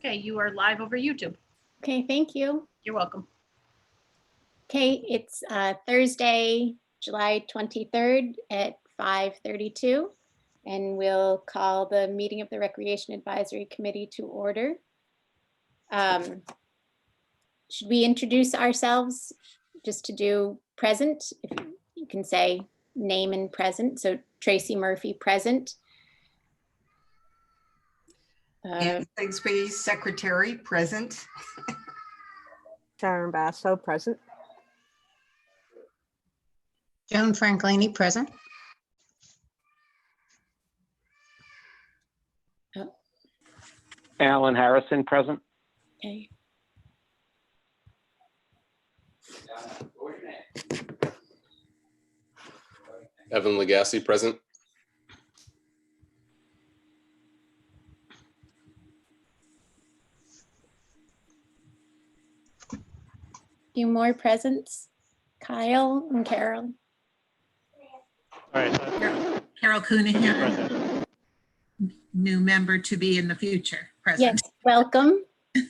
Okay, you are live over YouTube. Okay, thank you. You're welcome. Okay, it's Thursday, July 23rd at 5:32, and we'll call the meeting of the Recreation Advisory Committee to order. Should we introduce ourselves just to do present? If you can say name and present. So Tracy Murphy, present. Anne Sigsby, secretary, present. Sharon Basso, present. Joan Franklini, present. Alan Harrison, present. Okay. Evan Legassi, present. Few more presents. Kyle and Carol. All right. Carol Coonihan, Present. new member to be in the future, present. Yes, welcome.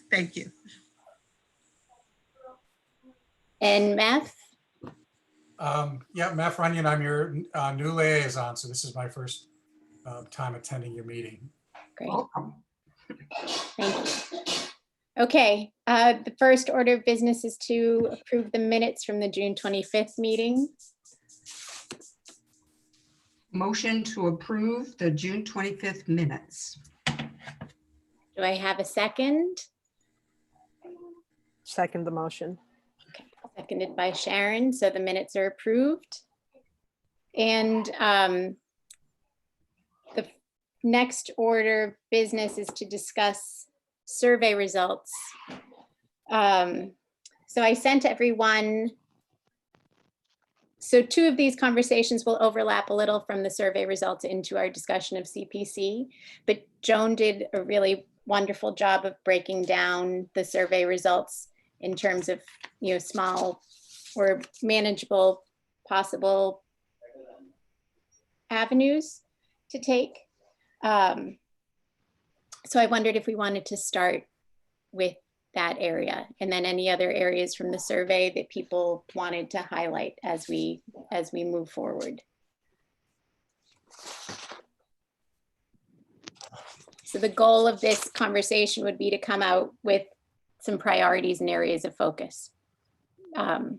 Thank you. And Meth. Yeah, Matt Runyon, I'm your new liaison, so this is my first time attending your meeting. Great. Welcome. Thank you. Okay, the first order of business is to approve the minutes from the June 25th meeting. Motion to approve the June 25th minutes. Do I have a second? Second the motion. Okay, seconded by Sharon, so the minutes are approved. And the next order of business is to discuss survey results. So I sent everyone, so two of these conversations will overlap a little from the survey results into our discussion of CPC, but Joan did a really wonderful job of breaking down the survey results in terms of, you know, small or manageable possible avenues to take. So I wondered if we wanted to start with that area and then any other areas from the survey that people wanted to highlight as we move forward. So the goal of this conversation would be to come out with some priorities and areas of focus. And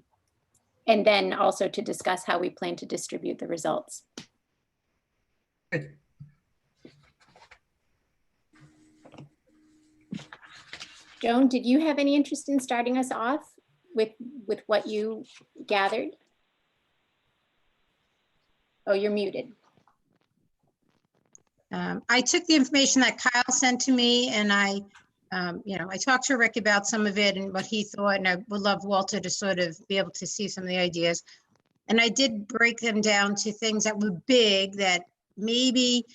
then also to discuss how we plan to distribute the results. Good. Joan, did you have any interest in starting us off with what you gathered? Oh, you're muted. I took the information that Kyle sent to me and I talked to Rick about some of it and what he thought, and I would love Walter to sort of be able to see some of the ideas. And I did break them down to things that were big that maybe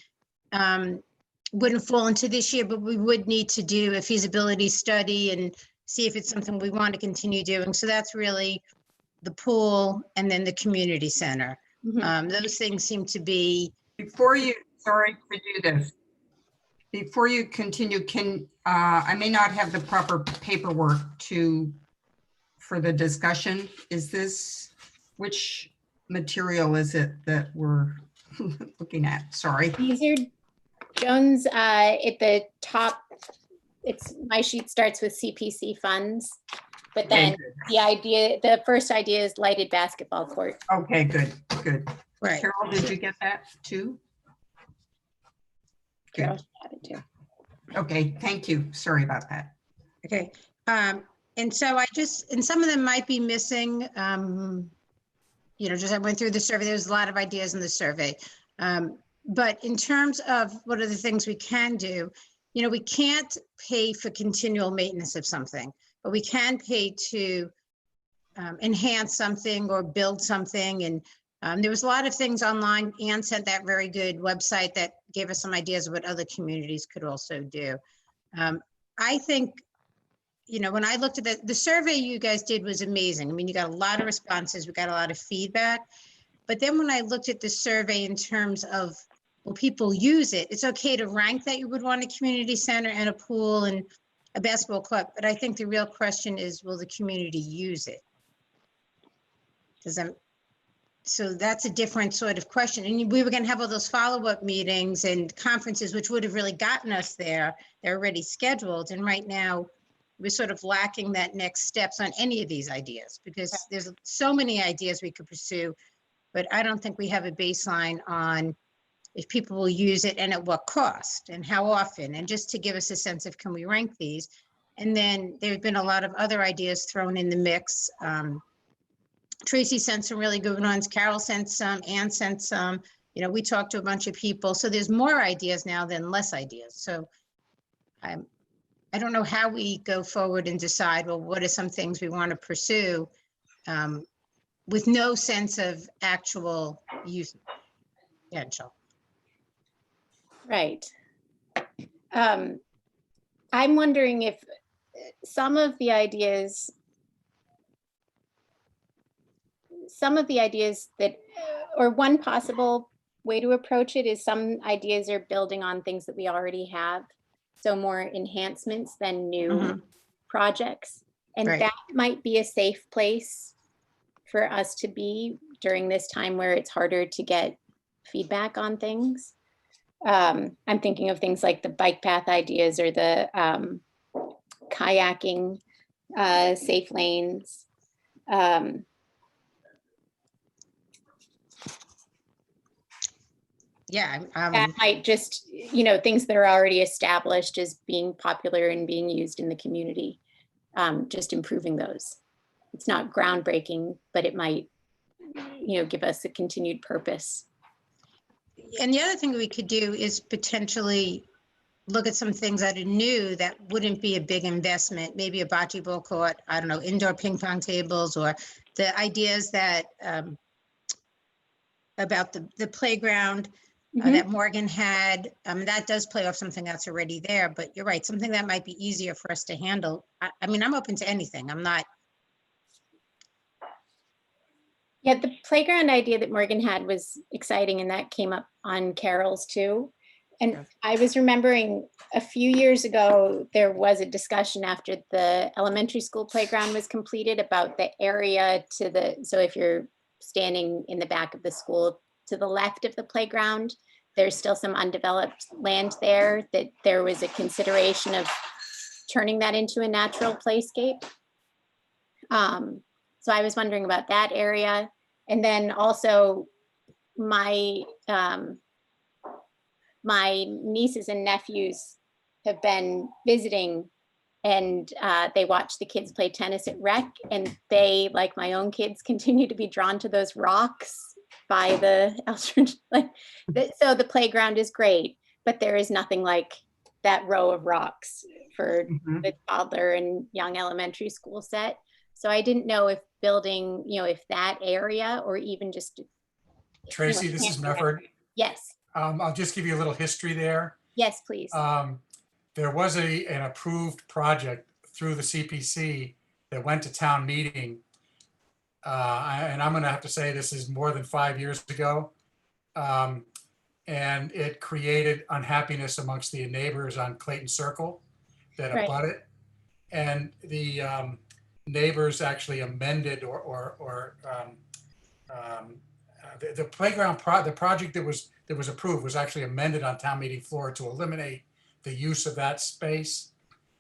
wouldn't fall into this year, but we would need to do a feasibility study and see if it's something we want to continue doing. So that's really the pool and then the community center. Mm-hmm. Those things seem to be. Before you, sorry to do this. Before you continue, I may not have the proper paperwork for the discussion. Is this, which material is it that we're looking at? Sorry. These are Joan's at the top. My sheet starts with CPC funds, but then the first idea is lighted basketball court. Okay, good. Right. Carol, did you get that too? Carol should have it too. Okay, thank you. Sorry about that. Okay. And so and some of them might be missing, just I went through the survey, there was a lot of ideas in the survey. But in terms of what are the things we can do, we can't pay for continual maintenance of something, but we can pay to enhance something or build something. And there was a lot of things online. Anne sent that very good website that gave us some ideas of what other communities could also do. I think, when I looked at the survey you guys did was amazing. I mean, you got a lot of responses, we got a lot of feedback. But then when I looked at the survey in terms of, will people use it? It's okay to rank that you would want a community center and a pool and a basketball court, but I think the real question is, will the community use it? So that's a different sort of question. And we were going to have all those follow-up meetings and conferences, which would have really gotten us there. They're already scheduled. And right now, we're sort of lacking that next steps on any of these ideas, because there's so many ideas we could pursue, but I don't think we have a baseline on if people will use it and at what cost and how often, and just to give us a sense of, can we rank these? And then there've been a lot of other ideas thrown in the mix. Tracy sent some really good ones. Carol sent some, Ann sent some. You know, we talked to a bunch of people. So there's more ideas now than less ideas. So I don't know how we go forward and decide, well, what are some things we want to pursue with no sense of actual use potential. Right. I'm wondering if some of the ideas that, or one possible way to approach it is some ideas are building on things that we already have. So more enhancements than new projects. And Right. that might be a safe place for us to be during this time where it's harder to get feedback on things. I'm thinking of things like the bike path ideas or the kayaking, safe lanes. Yeah. That might just, you know, things that are already established as being popular and being used in the community, just improving those. It's not groundbreaking, but it might, you know, give us a continued purpose. And the other thing we could do is potentially look at some things that are new that wouldn't be a big investment, maybe a bocce ball court, I don't know, indoor ping pong tables, or the ideas that about the playground that Morgan had. That does play off something that's already there, but you're right, something that might be easier for us to handle. I mean, I'm open to anything. I'm not. Yeah, the playground idea that Morgan had was exciting, and that came up on Carol's too. And I was remembering a few years ago, there was a discussion after the elementary school playground was completed about the area to the, so if you're standing in the back of the school to the left of the playground, there's still some undeveloped land there, that there was a consideration of turning that into a natural playscape. So I was wondering about that area. And then also my nieces and nephews have been visiting, and they watch the kids play tennis at rec, and they, like my own kids, continue to be drawn to those rocks by the Eldridge. So the playground is great, but there is nothing like that row of rocks for the toddler and young elementary school set. So I didn't know if building, you know, if that area or even just. Tracy, this is Mefford. Yes. I'll just give you a little history there. Yes, please. There was an approved project through the CPC that went to town meeting. And I'm going to have to say this is more than 5 years ago. And it created unhappiness amongst the neighbors on Clayton Circle that abut it. And the neighbors actually amended the playground the project that was approved was actually amended on town meeting floor to eliminate the use of that space.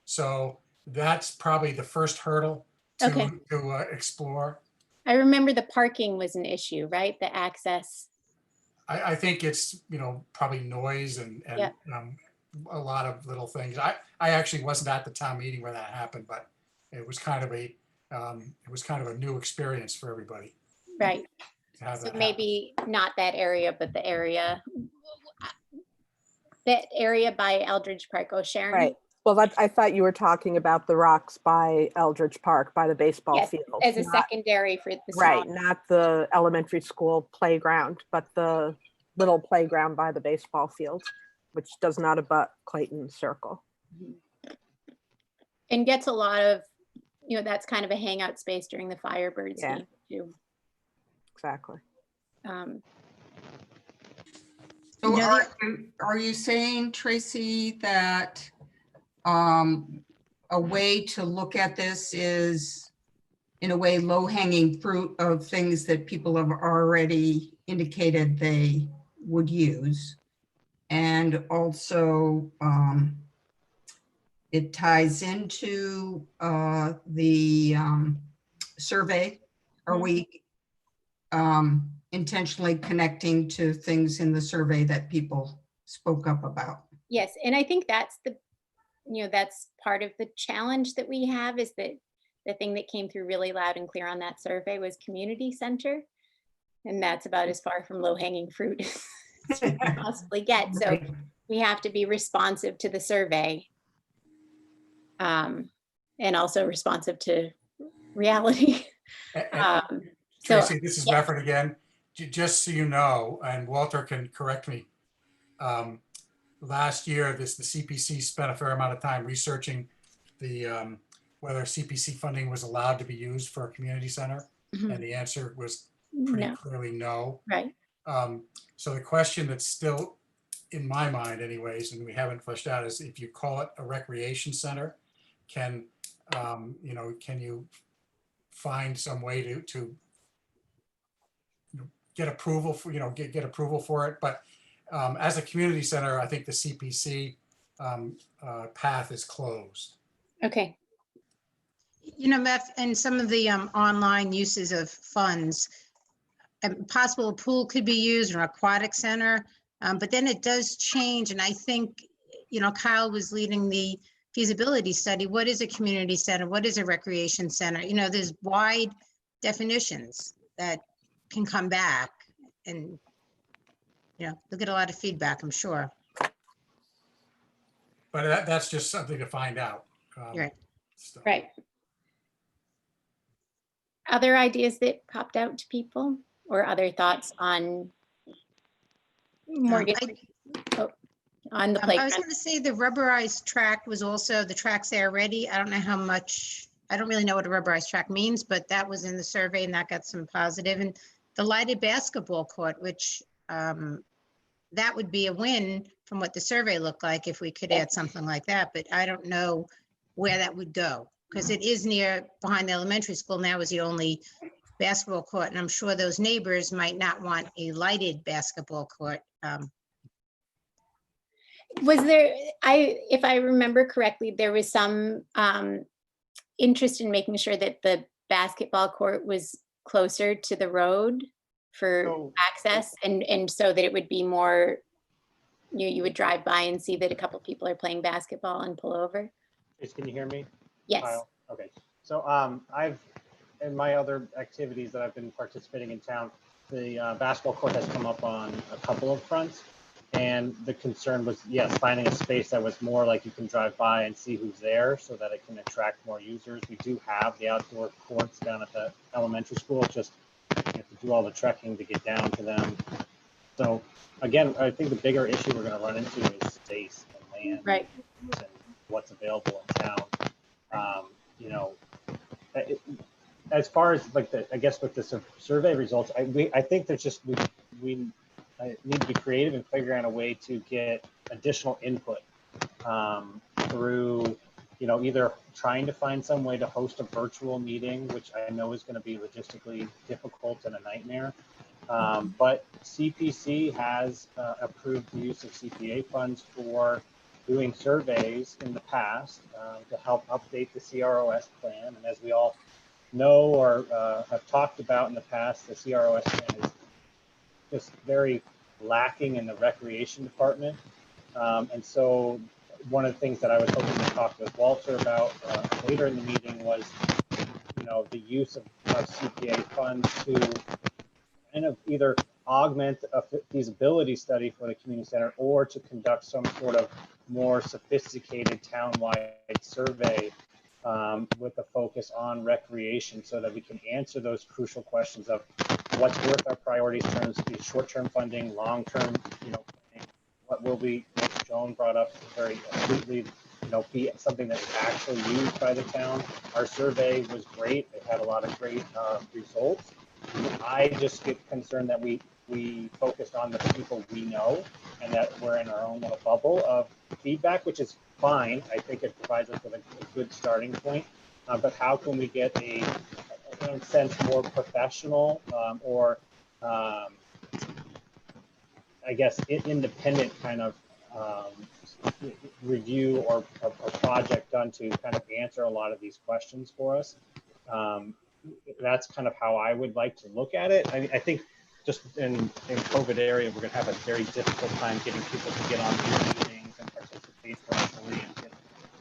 So that's probably the first hurdle to explore. I remember the parking was an issue, right? The access. I think it's, you know, probably noise and a lot of little things. I actually wasn't at the town meeting where that happened, but it was kind of a new experience for everybody. Right. So maybe not that area, but the area by Eldridge Park. Oh, Sharon. Right. Well, I thought you were talking about the rocks by Eldridge Park, by the baseball field. As a secondary for the right, not the elementary school playground, but the little playground by the baseball field, which does not abut Clayton Circle. And gets a lot of, you know, that's kind of a hangout space during the Firebirds game too. Exactly. So are you saying, Tracy, that a way to look at this is, in a way, low-hanging fruit of things that people have already indicated they would use. And also, it ties into the survey. Are we intentionally connecting to things in the survey that people spoke up about? Yes, and I think that's that's part of the challenge that we have, is that the thing that came through really loud and clear on that survey was community center. And that's about as far from low hanging fruit as you can possibly get. So Right. we have to be responsive to the survey, and also responsive to reality. And So Tracy, this is yeah. Mefford again. Just so you know, and Walter can correct me, last year, the CPC spent a fair amount of time researching the whether CPC funding was allowed to be used for a community center, Mhm. and the answer was pretty No, clearly no. right. So the question that's still in my mind, anyways, and we haven't fleshed out, is if you call it a recreation center, can can you find some way to get approval for get approval for it? But as a community center, I think the CPC path is closed. Okay. Meth, and some of the online uses of funds, possible a pool could be used or an aquatic center, but then it does change. And I think, Kyle was leading the feasibility study. What is a community center? What is a recreation center? There's wide definitions that can come back, and, you'll get a lot of feedback, I'm sure. But that's just something to find out. Right. So. Right. Other ideas that popped out to people, or other thoughts on Morgan, on the I was playground? going to say the rubberized track was also, the track's there already. I don't know how much, I don't really know what a rubberized track means, but that was in the survey and that got some positive. And the lighted basketball court, which that would be a win from what the survey looked like if we could add something like that. But I don't know where that would go, because it is near behind the elementary school now is the only basketball court. And I'm sure those neighbors might not want a lighted basketball court. Was there, if I remember correctly, there was some interest in making sure that the basketball court was closer to the road for So- access, and so that it would be more, you would drive by and see that a couple people are playing basketball and pull over. Trace, can you hear me? Yes. Kyle? Okay. So I've, in my other activities that I've been participating in town, the basketball court has come up on a couple of fronts. And the concern was, yes, finding a space that was more like you can drive by and see who's there so that it can attract more users. We do have the outdoor courts down at the elementary school, just you have to do all the trekking to get down to them. So again, I think the bigger issue we're going to run into is space and land, Right. and what's available in town. As far as like I guess with the survey results, I think there's just we need to be creative and figure out a way to get additional input through, either trying to find some way to host a virtual meeting, which I know is going to be logistically difficult and a nightmare. But CPC has approved the use of CPA funds for doing surveys in the past to help update the CROS plan. And as we all know or have talked about in the past, the CROS plan is just very lacking in the recreation department. And so one of the things that I was hoping to talk with Walter about later in the meeting was, the use of CPA funds to kind of either augment a feasibility study for the community center or to conduct some sort of more sophisticated townwide survey with a focus on recreation so that we can answer those crucial questions of what's worth our priorities in terms of short-term funding, long-term, planning, what will be, what Joan brought up very astutely, be something that's actually used by the town. Our survey was great. It had a lot of great results. I just get concerned that we focused on the people we know and that we're in our own little bubble of feedback, which is fine. I think it provides us with a good starting point. But how can we get in a sense, more professional or I guess independent kind of review or a project done to kind of answer a lot of these questions for us. That's kind of how I would like to look at it. I think just in COVID area, we're going to have a very difficult time getting people to get on these meetings and participate virtually and get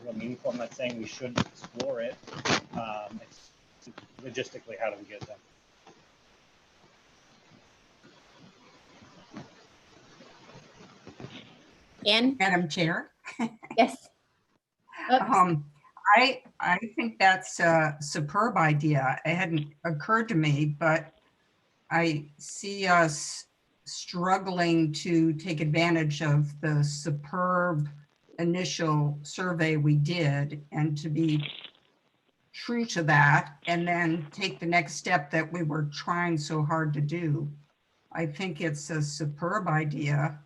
real meaningful. I'm not saying we shouldn't explore it. It's logistically, how do we get them? Anne? Madam Chair. Yes. Oops. I think that's a superb idea. It hadn't occurred to me, but I see us struggling to take advantage of the superb initial survey we did and to be true to that and then take the next step that we were trying so hard to do. I think it's a superb idea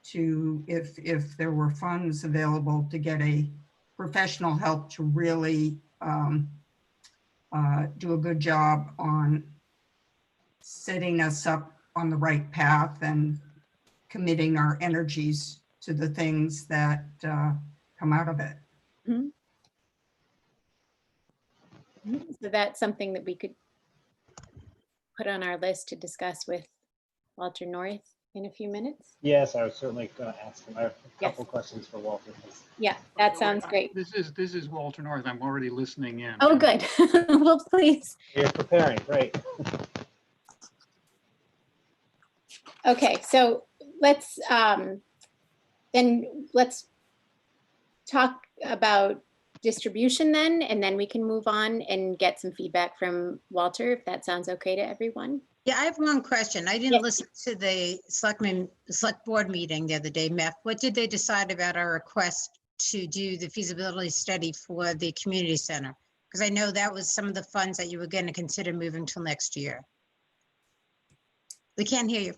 to, if there were funds available, to get a professional help to really do a good job on setting us up on the right path and committing our energies to the things that come out of it. Mhm. So that's something that we could put on our list to discuss with Walter North in a few minutes. Yes, I was certainly going to ask him. I have a Yes. couple questions for Walter. Yeah, that sounds great. This is Walter North. I'm already listening in. Oh, good. Well, please. You're preparing, great. Okay, so let's talk about distribution then, and then we can move on and get some feedback from Walter, if that sounds okay to everyone. Yeah, I have one question. I didn't Yes. listen to the select board meeting the other day. Meth, what did they decide about our request to do the feasibility study for the community center? Because I know that was some of the funds that you were going to consider moving till next year. We can't hear you.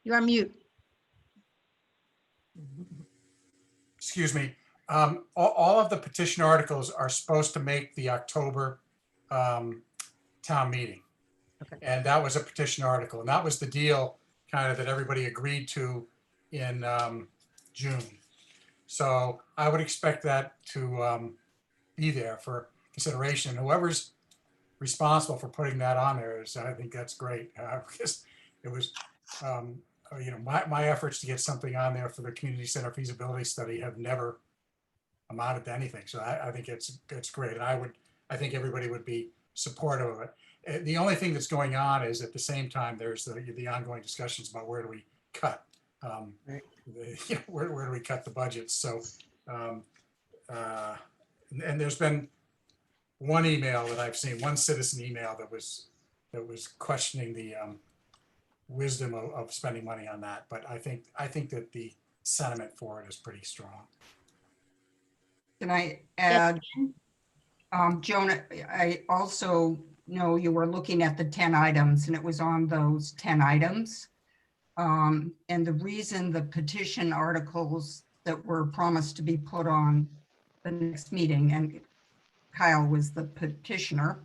You're on mute. Excuse me. All of the petition articles are supposed to make the October town meeting. Okay. And that was a petition article, and that was the deal kind of that everybody agreed to in June. So I would expect that to be there for consideration. And whoever's responsible for putting that on there is, I think that's great, because it was, you know, my efforts to get something on there for the community center feasibility study have never amounted to anything. So I think it's great, and I think everybody would be supportive of it. The only thing that's going on is at the same time there's the ongoing discussions about where do we cut, where do we cut the budgets. So and there's been one email that I've seen, one citizen email that was questioning the wisdom of spending money on that. But I think that the sentiment for it is pretty strong. Can I add, Joan, I also know you were looking at the 10 items and it was on those 10 items. And the reason the petition articles that were promised to be put on the next meeting, and Kyle was the petitioner,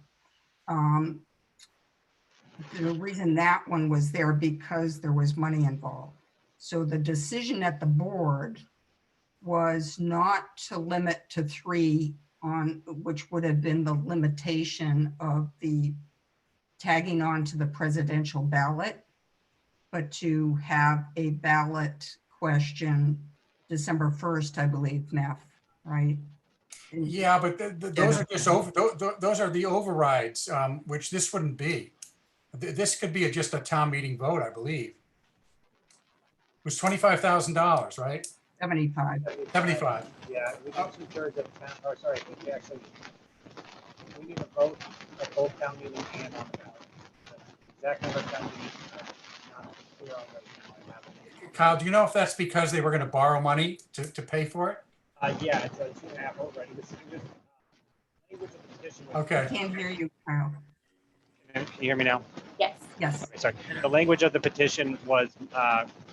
the reason that one was there because there was money involved. So the decision at the board was not to limit to 3 on, which would have been the limitation of the tagging on to the presidential ballot, but to have a ballot question December 1st, I believe, Neff, right? Yeah, but those are just those are the overrides, which this wouldn't be. This could be just a town meeting vote, I believe. It was $25,000, right? 75. 75. Yeah, we need 2/3 of town, or sorry, we need a vote at both town meeting and on the ballot. Exact number of town meetings, not clear on right now. I haven't. Kyle, do you know if that's because they were going to borrow money to pay for it? Yeah, it's a 2.5 vote, right? This language of the petition was- Okay. I can't hear you, Kyle. Can you hear me now? Yes. Yes. Okay, sorry. The language of the petition was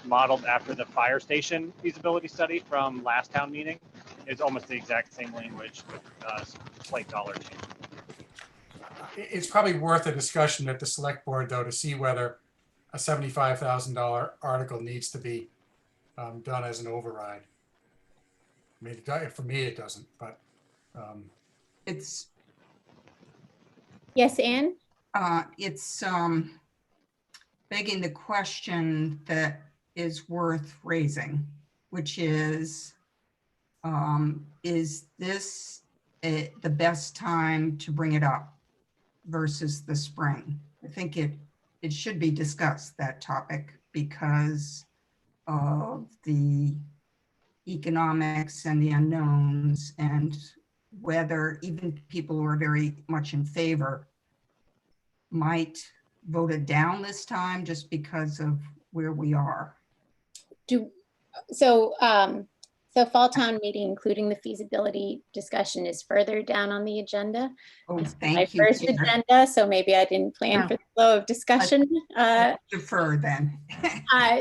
modeled after the fire station feasibility study from last town meeting. it's almost the exact same language with slight dollar change. It's probably worth a discussion at the select board, though, to see whether a $75,000 article needs to be done as an override. I mean, for me, it doesn't, but It's, Yes, Anne? it's begging the question that is worth raising, which is this the best time to bring it up versus the spring? I think it should be discussed, that topic, because of the economics and the unknowns, and whether even people who are very much in favor might vote it down this time just because of where we are. So fall town meeting, including the feasibility discussion, is further down on the agenda. Oh, My thank you, first Peter. agenda, so maybe I didn't plan for the flow of discussion. Defer then.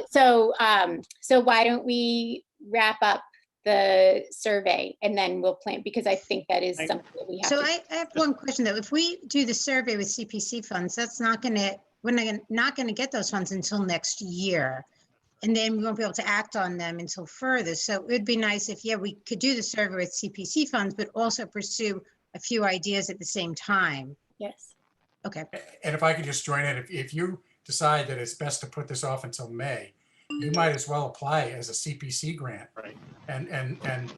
So why don't we wrap up the survey and then we'll plan, because I think that is something that we have So to. I have one question though. If we do the survey with CPC funds, that's not gonna, we're not gonna get those funds until next year. And then we won't be able to act on them until further. So it would be nice if, yeah, we could do the survey with CPC funds, but also pursue a few ideas at the same time. Yes. Okay. and if I could just join in, if you decide that it's best to put this off until May, you might as well apply as a CPC grant. Right. And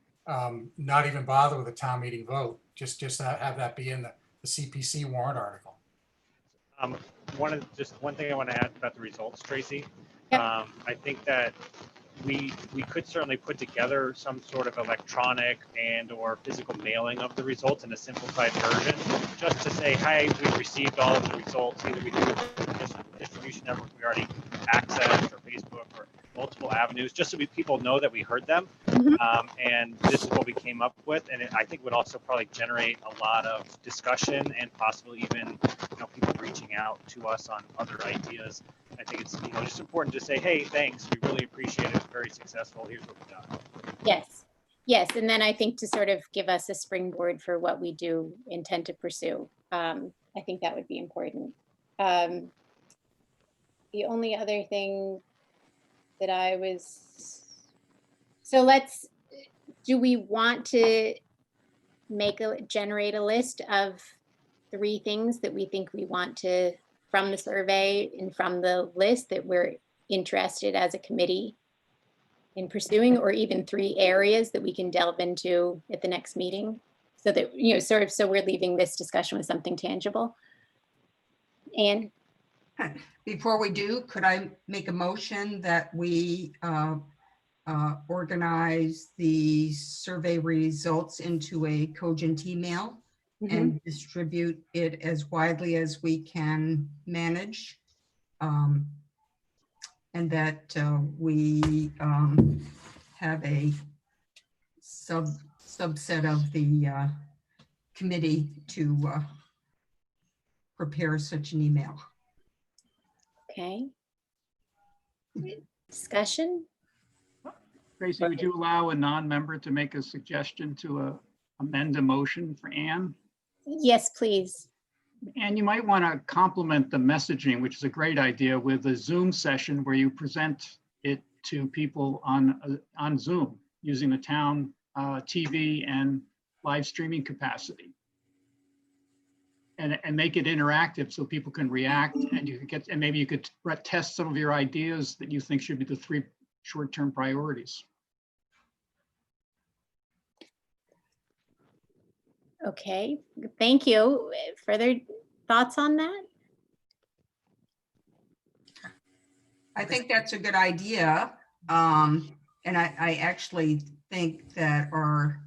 not even bother with a town meeting vote. Just have that be in the CPC warrant article. One thing I want to add about the results, Tracy. Yep. I think that we could certainly put together some sort of electronic and or physical mailing of the results in a simplified version, just to say, hey, we've received all of the results, either we do distribution network we already accessed, or Facebook, or multiple avenues, just so people know that we heard them. And this is what we came up with, and I think would also probably generate a lot of discussion and possibly even people reaching out to us on other ideas. I think it's just important to say, hey, thanks, we really appreciate it, it's very successful, here's what we've done. Yes, and then I think to sort of give us a springboard for what we do intend to pursue. I think that would be important. The only other thing that do we want to generate a list of 3 things that we think we want to, from the survey and from the list, that we're interested as a committee in pursuing, or even 3 areas that we can delve into at the next meeting, so that, so we're leaving this discussion with something tangible? And Before we do, could I make a motion that we organize the survey results into a cogent email and distribute it as widely as we can manage, and that we have a subset of the committee to prepare such an email. okay. Discussion? Tracy, would you allow a non-member to make a suggestion to amend a motion for Anne? Yes, please. And you might want to complement the messaging, which is a great idea, with a Zoom session where you present it to people on Zoom using the town TV and live streaming capacity. And make it interactive so people can react, and you could and maybe you could test some of your ideas that you think should be the 3 short-term priorities. Okay, thank you. Further thoughts on that? I think that's a good idea. And I actually think that our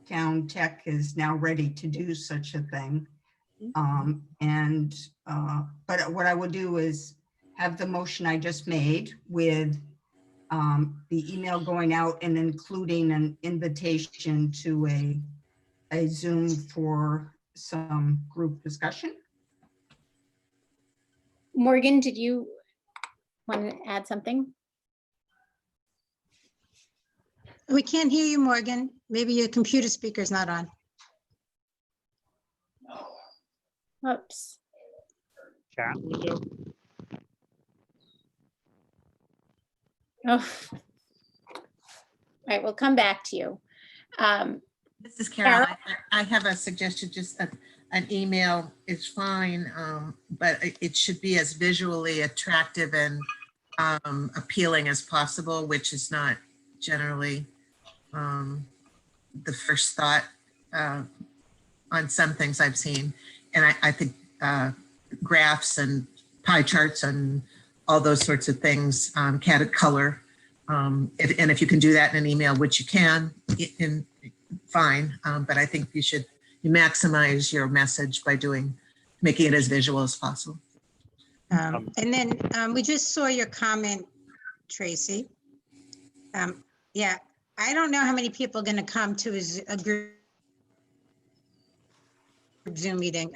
town tech is now ready to do such a thing. But what I will do is have the motion I just made with the email going out and including an invitation to a Zoom for some group discussion. Morgan, did you want to add something? We can't hear you, Morgan. Maybe your computer speaker's not on. Oops. Chat window. Oh. All right, we'll come back to you. This is Carol. Carol? I have a suggestion, just an email is fine, but it should be as visually attractive and appealing as possible, which is not generally the first thought on some things I've seen. And I think graphs and pie charts and all those sorts of things, color. And if you can do that in an email, which you can, fine. But I think you maximize your message by making it as visual as possible. And then we just saw your comment, Tracy. Yeah, I don't know how many people are going to come to a group Zoom meeting.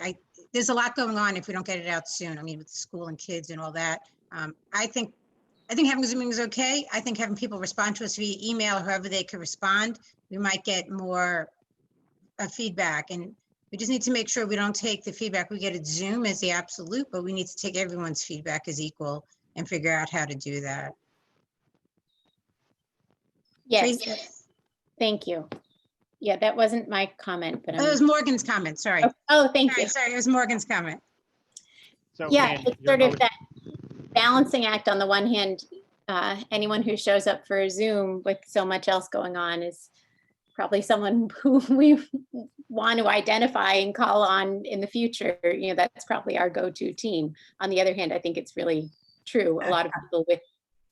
There's a lot going on if we don't get it out soon. I mean, with school and kids and all that. I think having a Zoom meeting is okay. I think having people respond to us via email, however they could respond, we might get more feedback. And we just need to make sure we don't take the feedback we get at Zoom as the absolute, but we need to take everyone's feedback as equal and figure out how to do that. Yes, Tracy? thank you. Yeah, that wasn't my comment, but Oh, it was Morgan's comment, sorry. oh, thank you. Sorry, it was Morgan's comment. So Yeah, Ann, it's your sort of motion- that balancing act. On the one hand, anyone who shows up for a Zoom with so much else going on is probably someone who we want to identify and call on in the future. You know, that's probably our go-to team. On the other hand, I think it's really true. A lot of people with,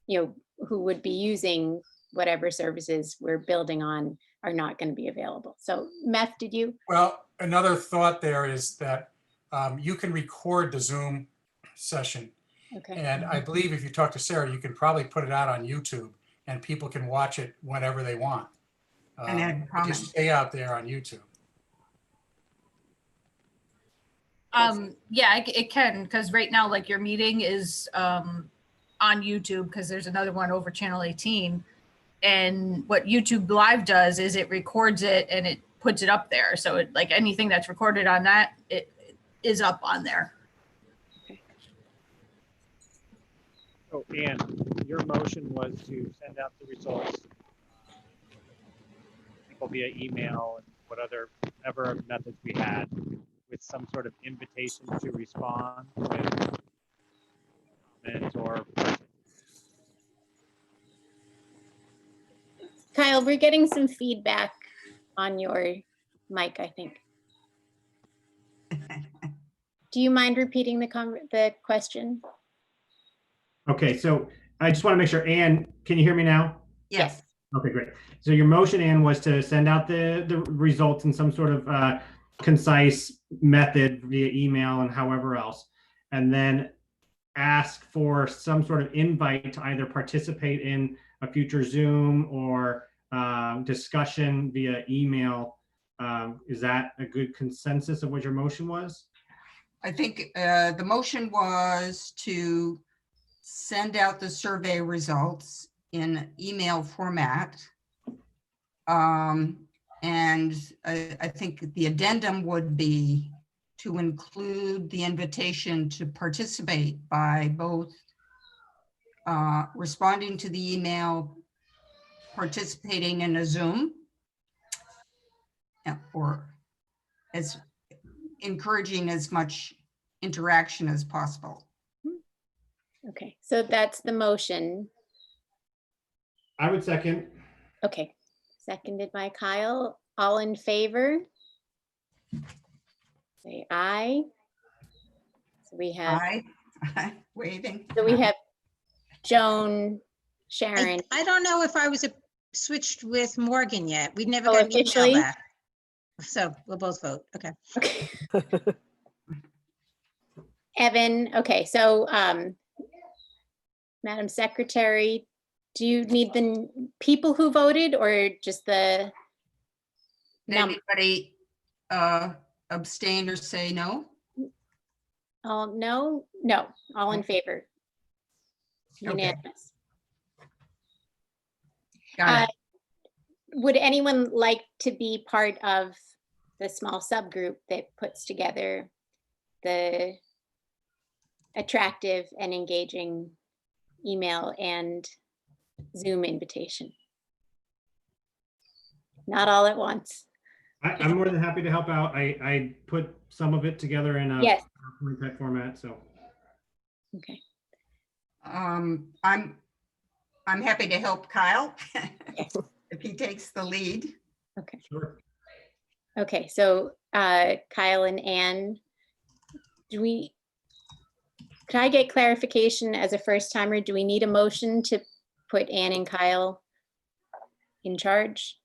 you know, who would be using whatever services we're building on are not going to be available. So Meth, did you? Well, another thought there is that you can record the Zoom session. Okay. And I believe if you talk to Sarah, you can probably put it out on YouTube and people can watch it whenever they want. And add Just comments. stay out there on YouTube. Yeah, it can, because right now, like your meeting is on YouTube, because there's another one over channel 18. And what YouTube Live does is it records it and it puts it up there. So it, like anything that's recorded on that, it is up on there. So Ann, your motion was to send out the results people via email and whatever methods we had, with some sort of invitation to respond with comments or Kyle, we're getting some feedback on your mic, I think. Do you mind repeating the question? Okay, so I just want to make sure, Ann, can you hear me now? Yes. Okay, great. So your motion, Ann, was to send out the results in some sort of concise method via email and however else, and then ask for some sort of invite to either participate in a future Zoom or discussion via email. Is that a good consensus of what your motion was? I think the motion was to send out the survey results in email format. And I think the addendum would be to include the invitation to participate by both responding to the email, participating in a Zoom, or as encouraging as much interaction as possible. Okay, so that's the motion. I would second. Okay, seconded by Kyle. All in favor? Say aye. So we have, Waving. so we have Joan, Sharon. I don't know if I was switched with Morgan yet. We'd never Oh, got an email officially? back. So we'll both vote. Okay. Okay. Evan, okay, so Madam Secretary, do you need the people who voted or just the Did number? anybody abstain or say no? Oh, no, no, all in favor. Okay. Unanimous. Got it. would anyone like to be part of the small subgroup that puts together the attractive and engaging email and Zoom invitation? Not all at once. I'm more than happy to help out. I put some of it together in a Yes. PowerPoint type format, so. Okay. I'm happy to help Kyle if he takes the lead. Okay. Sure. Okay. So Kyle and Anne, could I get clarification as a first timer? Do we need a motion to put Anne and Kyle in charge?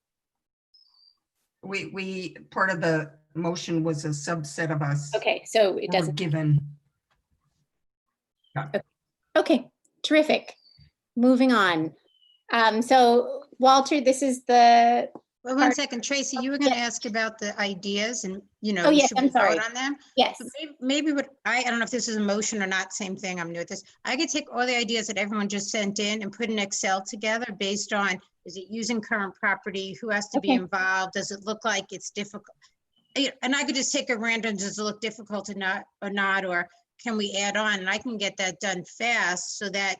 We part of the motion was a subset of us. Okay, so it were doesn't. given. Okay, terrific. Moving on. So Walter, this is the. Well, one second, Tracy, you were going to ask about the ideas and, Oh, yes, should I'm we vote sorry. on them? Yes. But maybe what, I don't know if this is a motion or not, same thing, I'm new at this. I could take all the ideas that everyone just sent in and put an Excel together based on, is it using current property? Who has to be Okay. involved? Does it look like it's difficult? And I could just take a random, does it look difficult or not, or can we add on? And I can get that done fast so that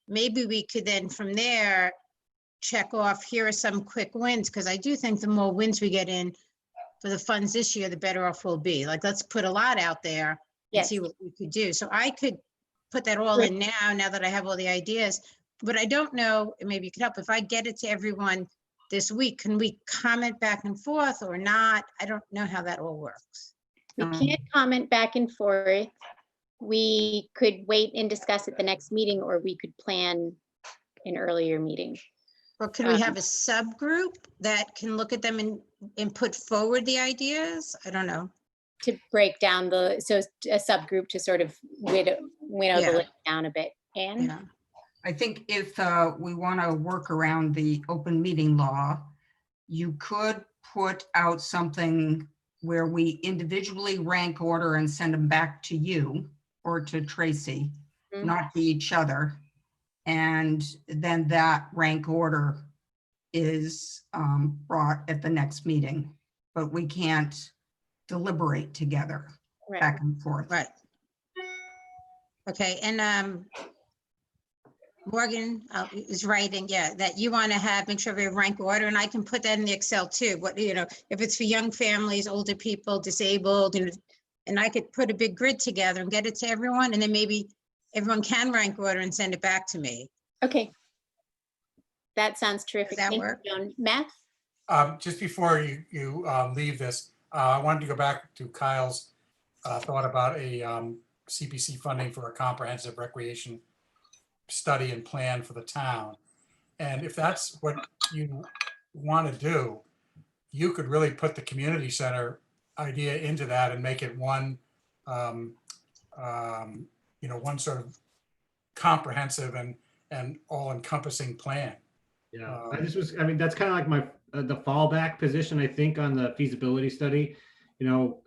maybe we could then from there check off, here are some quick wins, because I do think the more wins we get in for the funds this year, the better off we'll be. Like, let's put a lot out there and Yes. see what we could do. So I could put that all in now that I have all the ideas. But I don't know, and maybe you could help, if I get it to everyone this week, can we comment back and forth or not? I don't know how that all works. We can't comment back and forth. We could wait and discuss at the next meeting, or we could plan an earlier meeting. Or could we have a subgroup that can look at them and put forward the ideas? I don't know. To break down so a subgroup to sort of winnow Yeah. the list down a bit. And Yeah. I think if we want to work around the open meeting law, you could put out something where we individually rank order and send them back to you or to Tracy, Mhm. not to each other. And then that rank order is brought at the next meeting, but we can't deliberate together right. back and forth. Right. Okay, and Morgan is writing, yeah, that you want to have, make sure we have rank order, and I can put that in the Excel too. What, if it's for young families, older people, disabled, and I could put a big grid together and get it to everyone, and then maybe everyone can rank order and send it back to me. Okay. That sounds terrific. Does that Thank you, work? Joan. Matt? Just before you leave this, I wanted to go back to Kyle's thought about a CPC funding for a comprehensive recreation study and plan for the town. And if that's what you want to do, you could really put the community center idea into that and make it one, one sort of comprehensive and all-encompassing plan. Yeah, I mean, that's kind of like my, the fallback position, I think, on the feasibility study.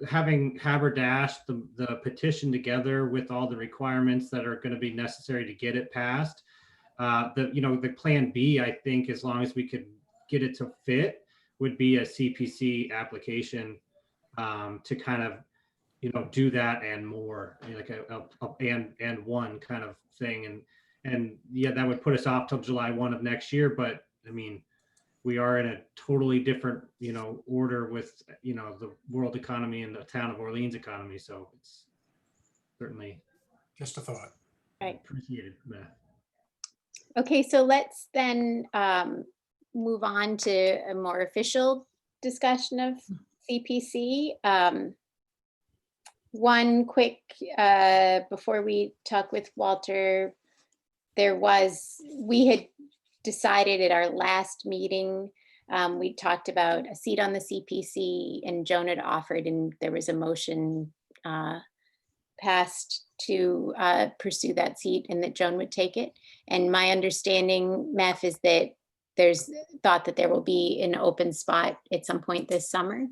Having haberdashed the petition together with all the requirements that are going to be necessary to get it passed. The plan B, I think, as long as we could get it to fit, would be a CPC application to kind of, do that and more, like and one kind of thing. And yeah, that would put us off till July 1 of next year. But I mean, we are in a totally different, order with, the world economy and the town of Orleans economy. So it's certainly Just a thought. Right. appreciated, Matt. Okay, so let's then move on to a more official discussion of CPC. One quick, before we talk with Walter, we had decided at our last meeting, we talked about a seat on the CPC, and Joan had offered, and there was a motion passed to pursue that seat and that Joan would take it. And my understanding, Meph, is that there's thought that there will be an open spot at some point this summer.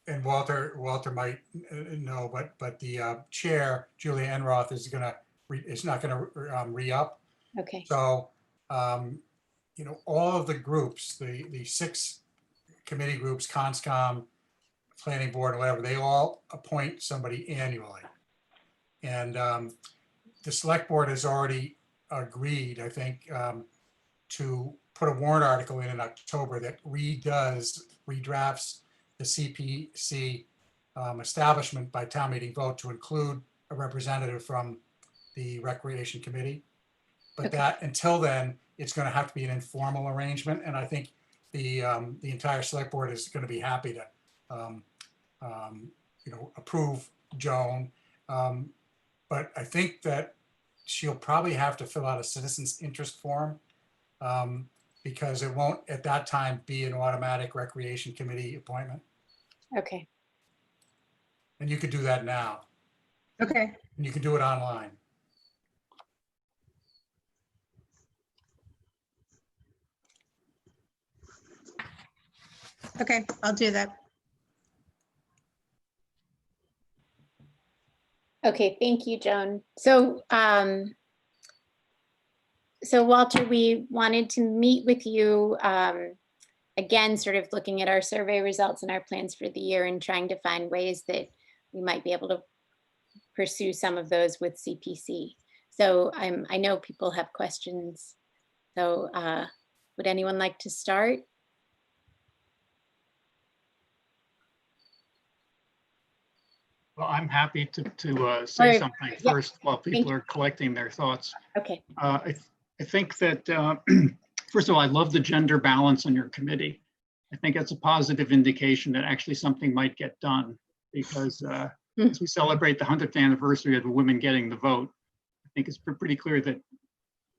And Walter might know, but the chair, Julia Enroth, is not going to re-up. Okay. So all of the groups, the 6 committee groups, Conscom, planning board, whatever, they all appoint somebody annually. And the select board has already agreed, I think, to put a warrant article in October that redrafts the CPC establishment by town meeting vote to include a representative from the Recreation Committee. But Okay. that, until then, it's going to have to be an informal arrangement. And I think the entire select board is going to be happy to, approve Joan. But I think that she'll probably have to fill out a citizen's interest form because it won't at that time be an automatic Recreation Committee appointment. Okay. And you could do that now. Okay, And you can do it online. okay, I'll do that. Okay, thank you, Joan. So, so Walter, we wanted to meet with you again, sort of looking at our survey results and our plans for the year and trying to find ways that we might be able to pursue some of those with CPC. So I know people have questions. So would anyone like to start? Well, I'm happy to Or- say something yeah, first while thank people you. are collecting their thoughts. Okay, I think that, first of all, I love the gender balance on your committee. I think that's a positive indication that actually something might get done because as we celebrate the 100th anniversary of the women getting the vote, I think it's pretty clear that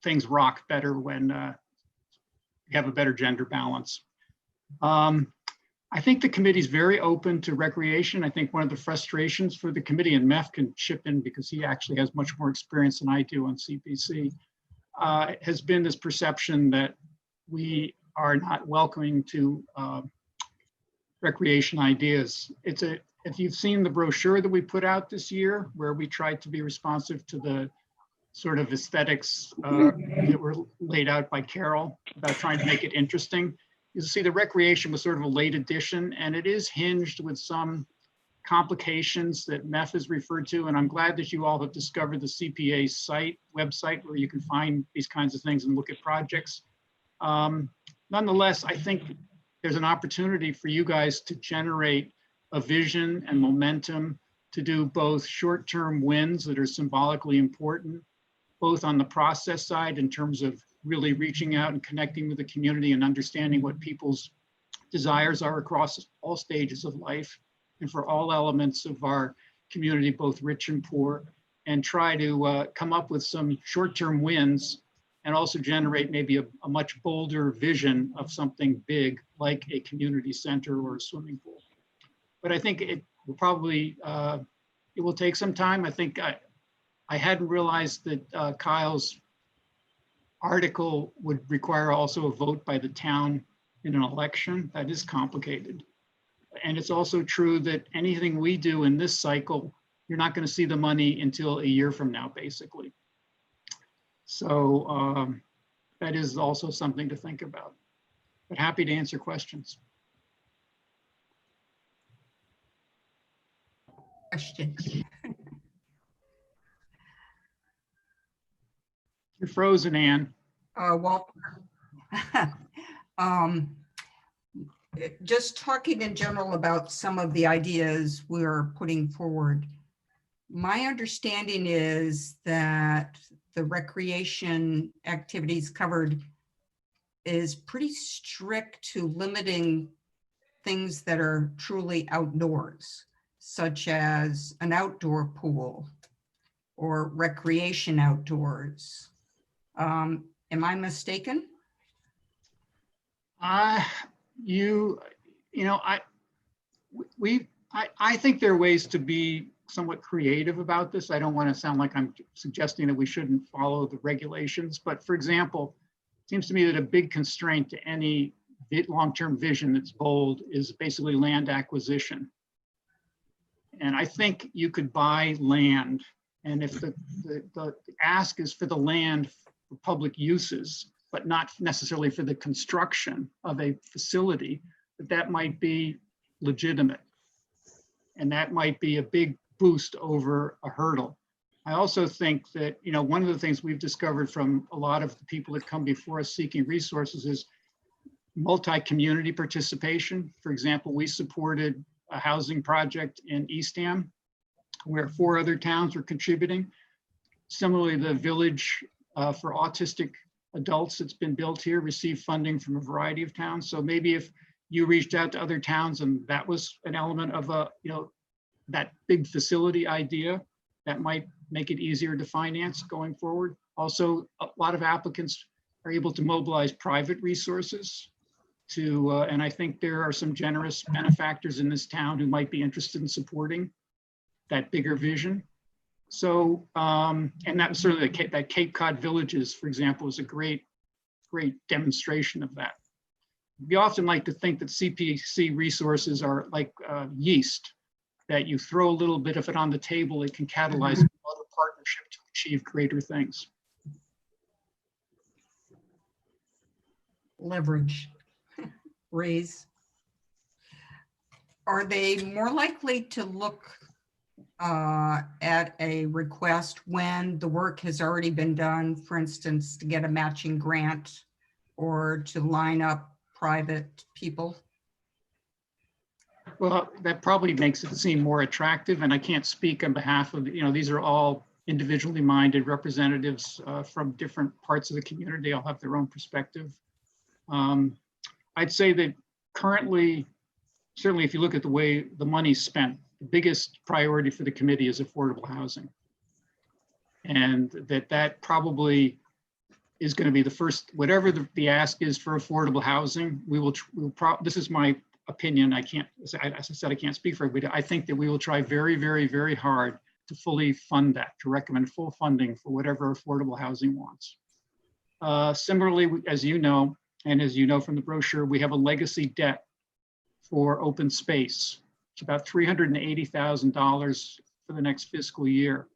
things rock better when you have a better gender balance. I think the committee's very open to recreation. I think one of the frustrations for the committee, and Meth can chip in because he actually has much more experience than I do on CPC, has been this perception that we are not welcoming to recreation ideas. If you've seen the brochure that we put out this year, where we tried to be responsive to the sort of aesthetics that were laid out by Carol about trying to make it interesting, you see the recreation was sort of a late addition, and it is hinged with some complications that Meth has referred to. And I'm glad that you all have discovered the CPA website where you can find these kinds of things and look at projects. Nonetheless, I think there's an opportunity for you guys to generate a vision and momentum to do both short-term wins that are symbolically important, both on the process side in terms of really reaching out and connecting with the community and understanding what people's desires are across all stages of life and for all elements of our community, both rich and poor, and try to come up with some short-term wins and also generate maybe a much bolder vision of something big like a community center or a swimming pool. But I think it will probably, it will take some time. I think I hadn't realized that Kyle's article would require also a vote by the town in an election. That is complicated. And it's also true that anything we do in this cycle, you're not going to see the money until a year from now, basically. So that is also something to think about. But happy to answer questions. Question. You're frozen, Ann. Walter. Just talking in general about some of the ideas we're putting forward. My understanding is that the recreation activities covered is pretty strict to limiting things that are truly outdoors, such as an outdoor pool or recreation outdoors. Am I mistaken? I think there are ways to be somewhat creative about this. I don't want to sound like I'm suggesting that we shouldn't follow the regulations, but for example, it seems to me that a big constraint to any long-term vision that's bold is basically land acquisition. And I think you could buy land, and if the ask is for the land for public uses, but not necessarily for the construction of a facility, that might be legitimate. And that might be a big boost over a hurdle. I also think that, you know, one of the things we've discovered from a lot of the people that come before us seeking resources is multi-community participation. For example, we supported a housing project in Eastham where 4 other towns were contributing. Similarly, the village for autistic adults that's been built here received funding from a variety of towns. So maybe if you reached out to other towns and that was an element of a, you know, that big facility idea, that might make it easier to finance going forward. Also, a lot of applicants are able to mobilize private resources to, and I think there are some generous benefactors in this town who might be interested in supporting that bigger vision. So, and that was certainly that Cape Cod Villages, for example, is a great demonstration of that. We often like to think that CPC resources are like yeast, that you throw a little bit of it on the table, it can catalyze other partnership to achieve greater things. Leverage, raise. Are they more likely to look at a request when the work has already been done, for instance, to get a matching grant or to line up private people? Well, that probably makes it seem more attractive, and I can't speak on behalf of, you know, these are all individually minded representatives from different parts of the community. All have their own perspective. I'd say that currently, certainly if you look at the way the money's spent, the biggest priority for the committee is affordable housing. And that probably is going to be the first, whatever the ask is for affordable housing, this is my opinion. I can't, as I said, I can't speak for everybody. I think that we will try very, very, very hard to fully fund that, to recommend full funding for whatever affordable housing wants. Similarly, as you know, and as you know from the brochure, we have a legacy debt for open space. It's about $380,000 for the next fiscal year.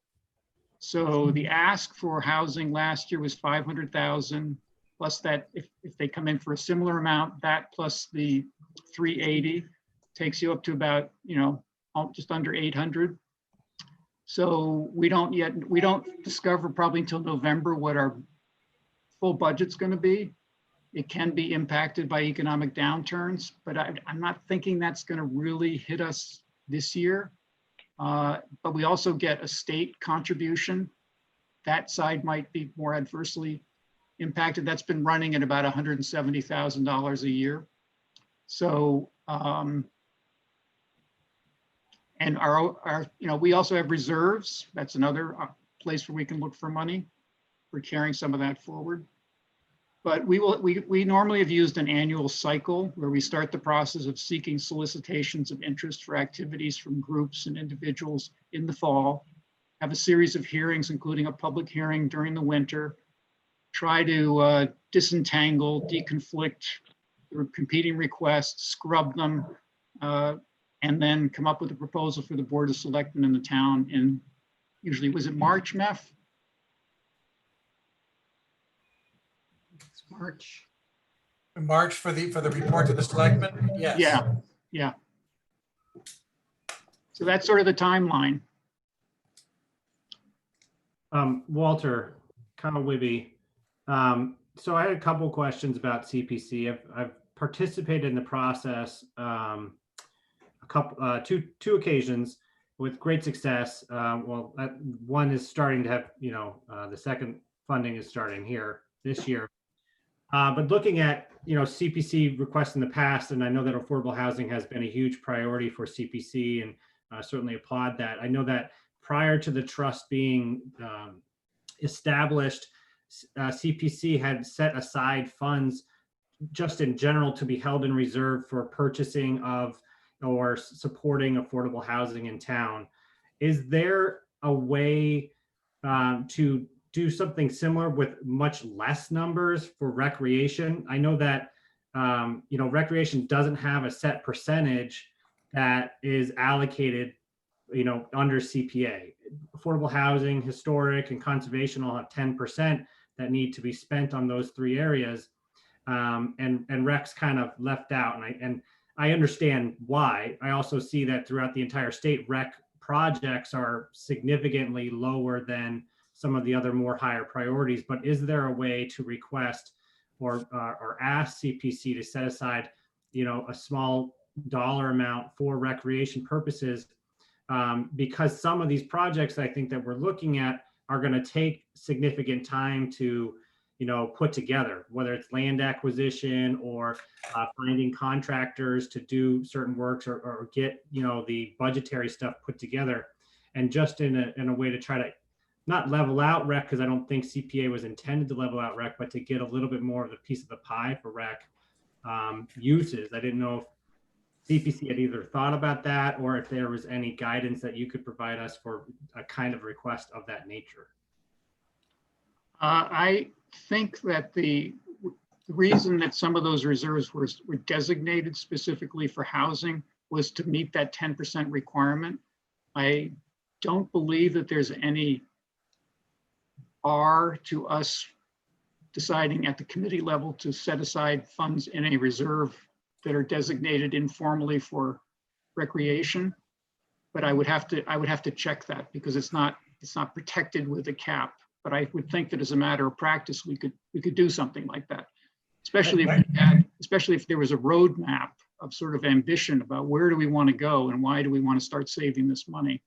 So the ask for housing last year was 500,000, plus that if they come in for a similar amount, that plus the 380 takes you up to about, you know, just under 800. So we don't discover probably until November what our full budget's going to be. It can be impacted by economic downturns, but I'm not thinking that's going to really hit us this year. But we also get a state contribution. That side might be more adversely impacted. That's been running at about $170,000 a year. So, and our, you know, we also have reserves. That's another place where we can look for money. We're carrying some of that forward. But we normally have used an annual cycle where we start the process of seeking solicitations of interest for activities from groups and individuals in the fall, have a series of hearings, including a public hearing during the winter, try to disentangle, deconflict the competing requests, scrub them, and then come up with a proposal for the Board of Selectmen in the town in, usually, was it March, Meph? March for the report to the selectmen? Yes. Yeah. So that's sort of the timeline. Walter, Kyle Wibby. So I had a couple questions about CPC. I've participated in the process two occasions with great success. Well, one is starting to have, you know, the second funding is starting here this year. But looking at, you know, CPC requests in the past, and I know that affordable housing has been a huge priority for CPC, and certainly applaud that. I know that prior to the trust being established, CPC had set aside funds just in general to be held in reserve for purchasing of or supporting affordable housing in town. Is there a way to do something similar with much less numbers for recreation? I know that, you know, recreation doesn't have a set percentage that is allocated, you know, under CPA. Affordable housing, historic, and conservation all have 10% that need to be spent on those three areas. And Rec's kind of left out, and I understand why. I also see that throughout the entire state, Rec projects are significantly lower than some of the other more higher priorities. But is there a way to request or ask CPC to set aside, a small dollar amount for recreation purposes? Because some of these projects I think that we're looking at are going to take significant time to put together, whether it's land acquisition or finding contractors to do certain works or get, the budgetary stuff put together. And just in a way to try to not level out Rec, because I don't think CPA was intended to level out Rec, but to get a little bit more of the piece of the pie for Rec uses. I didn't know if CPC had either thought about that or if there was any guidance that you could provide us for a kind of request of that nature. I think that the reason that some of those reserves were designated specifically for housing was to meet that 10% requirement. I don't believe that there's any bar to us deciding at the committee level to set aside funds in a reserve that are designated informally for recreation. But I would have to check that because it's not protected with a cap. But I would think that as a matter of practice, we could do something like that, especially if there was a roadmap of sort of ambition about where do we want to go and why do we want to start saving this money.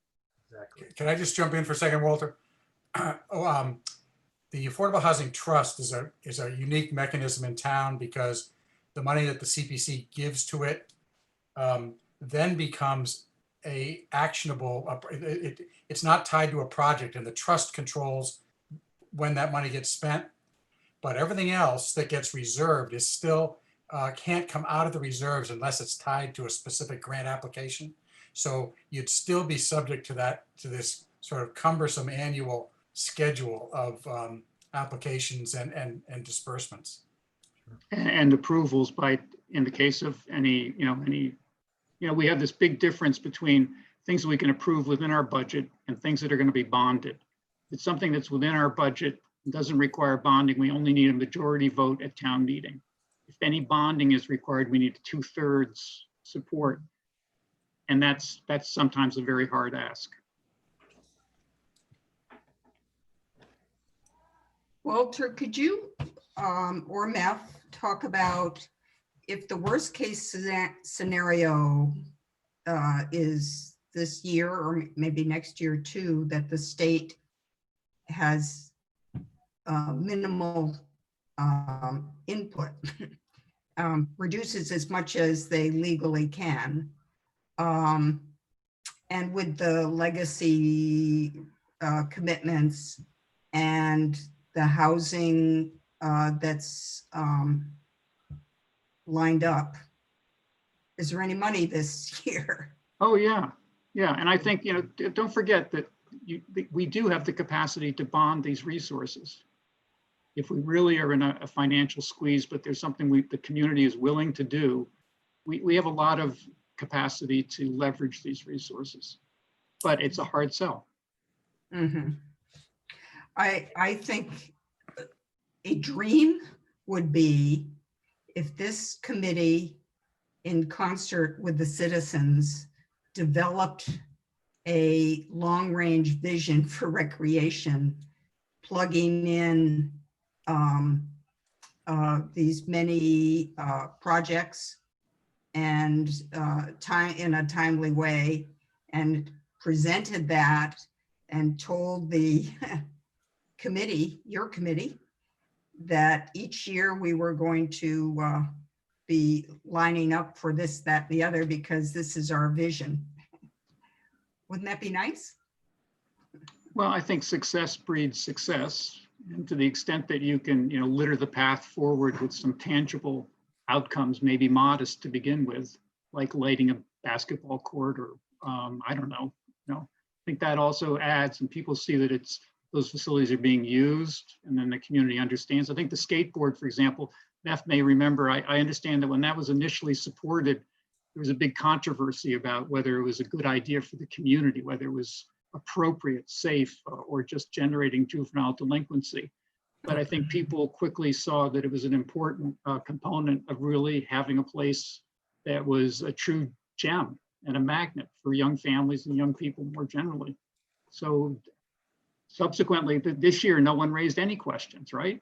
Exactly. Can I just jump in for a second, Walter? The Affordable Housing Trust is a unique mechanism in town because the money that the CPC gives to it then becomes a actionable. It's not tied to a project, and the trust controls when that money gets spent. But everything else that gets reserved is still can't come out of the reserves unless it's tied to a specific grant application. So you'd still be subject to this sort of cumbersome annual schedule of applications and disbursements. And approvals in the case of any, we have this big difference between things that we can approve within our budget and things that are going to be bonded. If it's something that's within our budget, doesn't require bonding, we only need a majority vote at town meeting. If any bonding is required, we need 2/3 support. And that's sometimes a very hard ask. Walter, could you or Meth talk about if the worst case scenario is this year or maybe next year too, that the state has minimal input, reduces as much as they legally can. And with the legacy commitments and the housing that's lined up, is there any money this year? Oh, yeah. Yeah. And I think, don't forget that we do have the capacity to bond these resources. If we really are in a financial squeeze, but there's something the community is willing to do, we have a lot of capacity to leverage these resources, but it's a hard sell. Mm-hmm. I think a dream would be if this committee, in concert with the citizens, developed a long-range vision for recreation, plugging in these many projects and in a timely way, and presented that and told the committee, your committee, that each year we were going to be lining up for this, that, the other, because this is our vision. Wouldn't that be nice? Well, I think success breeds success. And to the extent that you can, litter the path forward with some tangible outcomes, maybe modest to begin with, like lighting a basketball court or I don't know, I think that also adds, and people see that those facilities are being used, and then the community understands. I think the skateboard, for example, Beth may remember, I understand that when that was initially supported, there was a big controversy about whether it was a good idea for the community, whether it was appropriate, safe, or just generating juvenile delinquency. But I think people quickly saw that it was an important component of really having a place that was a true gem and a magnet for young families and young people more generally. So subsequently, this year, no one raised any questions, right?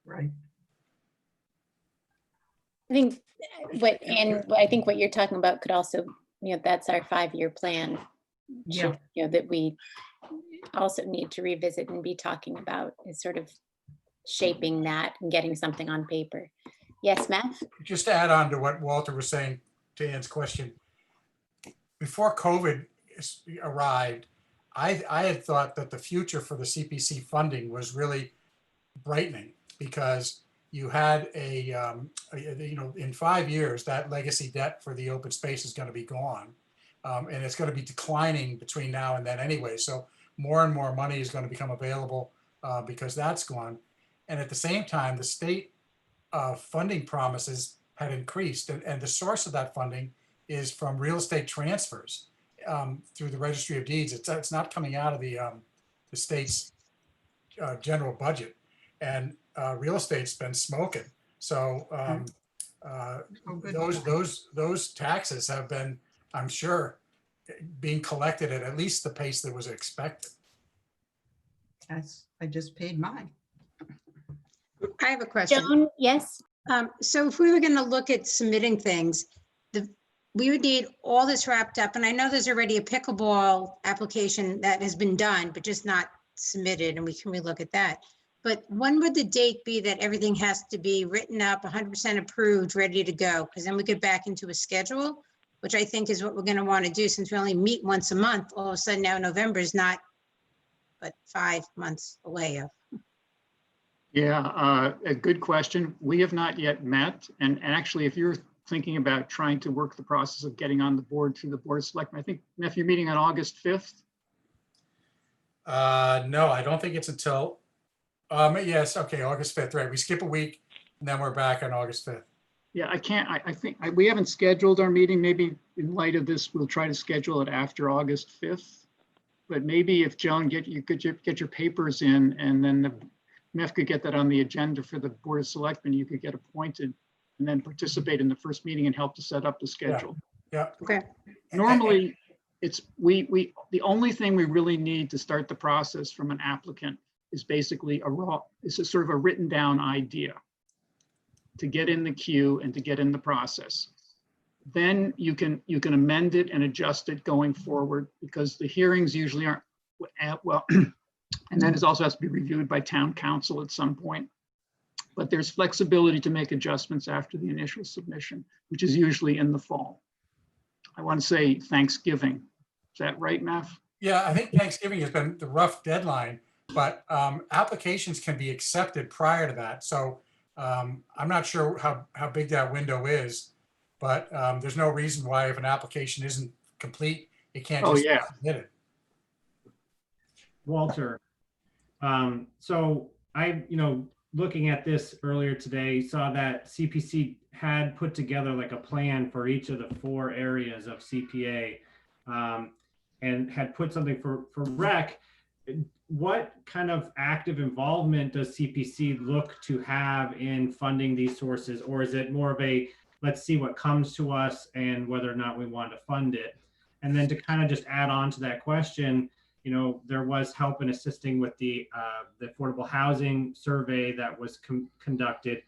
Right. I think what you're talking about could also, that's our 5-year plan. Yeah. That we also need to revisit and be talking about is sort of shaping that and getting something on paper. Yes, Matt? Just to add on to what Walter was saying to Ann's question, before COVID arrived, I had thought that the future for the CPC funding was really brightening, because you had in 5 years, that legacy debt for the open space is going to be gone. And it's going to be declining between now and then anyway. So more and more money is going to become available because that's gone. And at the same time, the state funding promises had increased. And the source of that funding is from real estate transfers through the Registry of Deeds. It's not coming out of the state's general budget. And real estate's been smoking. So those taxes have been, I'm sure, being collected at least the pace that was expected. Yes, I just paid mine. I have a question. Joan, yes? So if we were going to look at submitting things, we would need all this wrapped up. And I know there's already a pickleball application that has been done, but just not submitted, and we can relook at that. But when would the date be that everything has to be written up, 100% approved, ready to go? Because then we get back into a schedule, which I think is what we're going to want to do, since we only meet once a month. All of a sudden now November is not, but 5 months away. Yeah, a good question. We have not yet met. And actually, if you're thinking about trying to work the process of getting on the board through the Board of Selectmen, I think, Neff, you're meeting on August 5th? No, I don't think it's until, yes, okay, August 5th, right. We skip a week and then we're back on August 5th. Yeah, I think we haven't scheduled our meeting. Maybe in light of this, we'll try to schedule it after August 5th. But maybe if Joan, get your papers in, and then the MEF could get that on the agenda for the Board of Selectmen, you could get appointed and then participate in the first meeting and help to set up the schedule. Yeah. Okay. Normally, it's the only thing we really need to start the process from an applicant is basically it's a sort of a written down idea to get in the queue and to get in the process. Then you can amend it and adjust it going forward, because the hearings usually aren't well, and then it also has to be reviewed by town council at some point. But there's flexibility to make adjustments after the initial submission, which is usually in the fall. I want to say Thanksgiving. Is that right, Matt? Yeah, I think Thanksgiving has been the rough deadline, but applications can be accepted prior to that. So I'm not sure how big that window is, but there's no reason why if an application isn't complete, it can't just be submitted. Walter, so I, looking at this earlier today, saw that CPC had put together like a plan for each of the 4 areas of CPA, and had put something for rec. What kind of active involvement does CPC look to have in funding these sources? Or is it more of a, let's see what comes to us and whether or not we want to fund it? And then to kind of just add on to that question, there was help in assisting with the affordable housing survey that was conducted.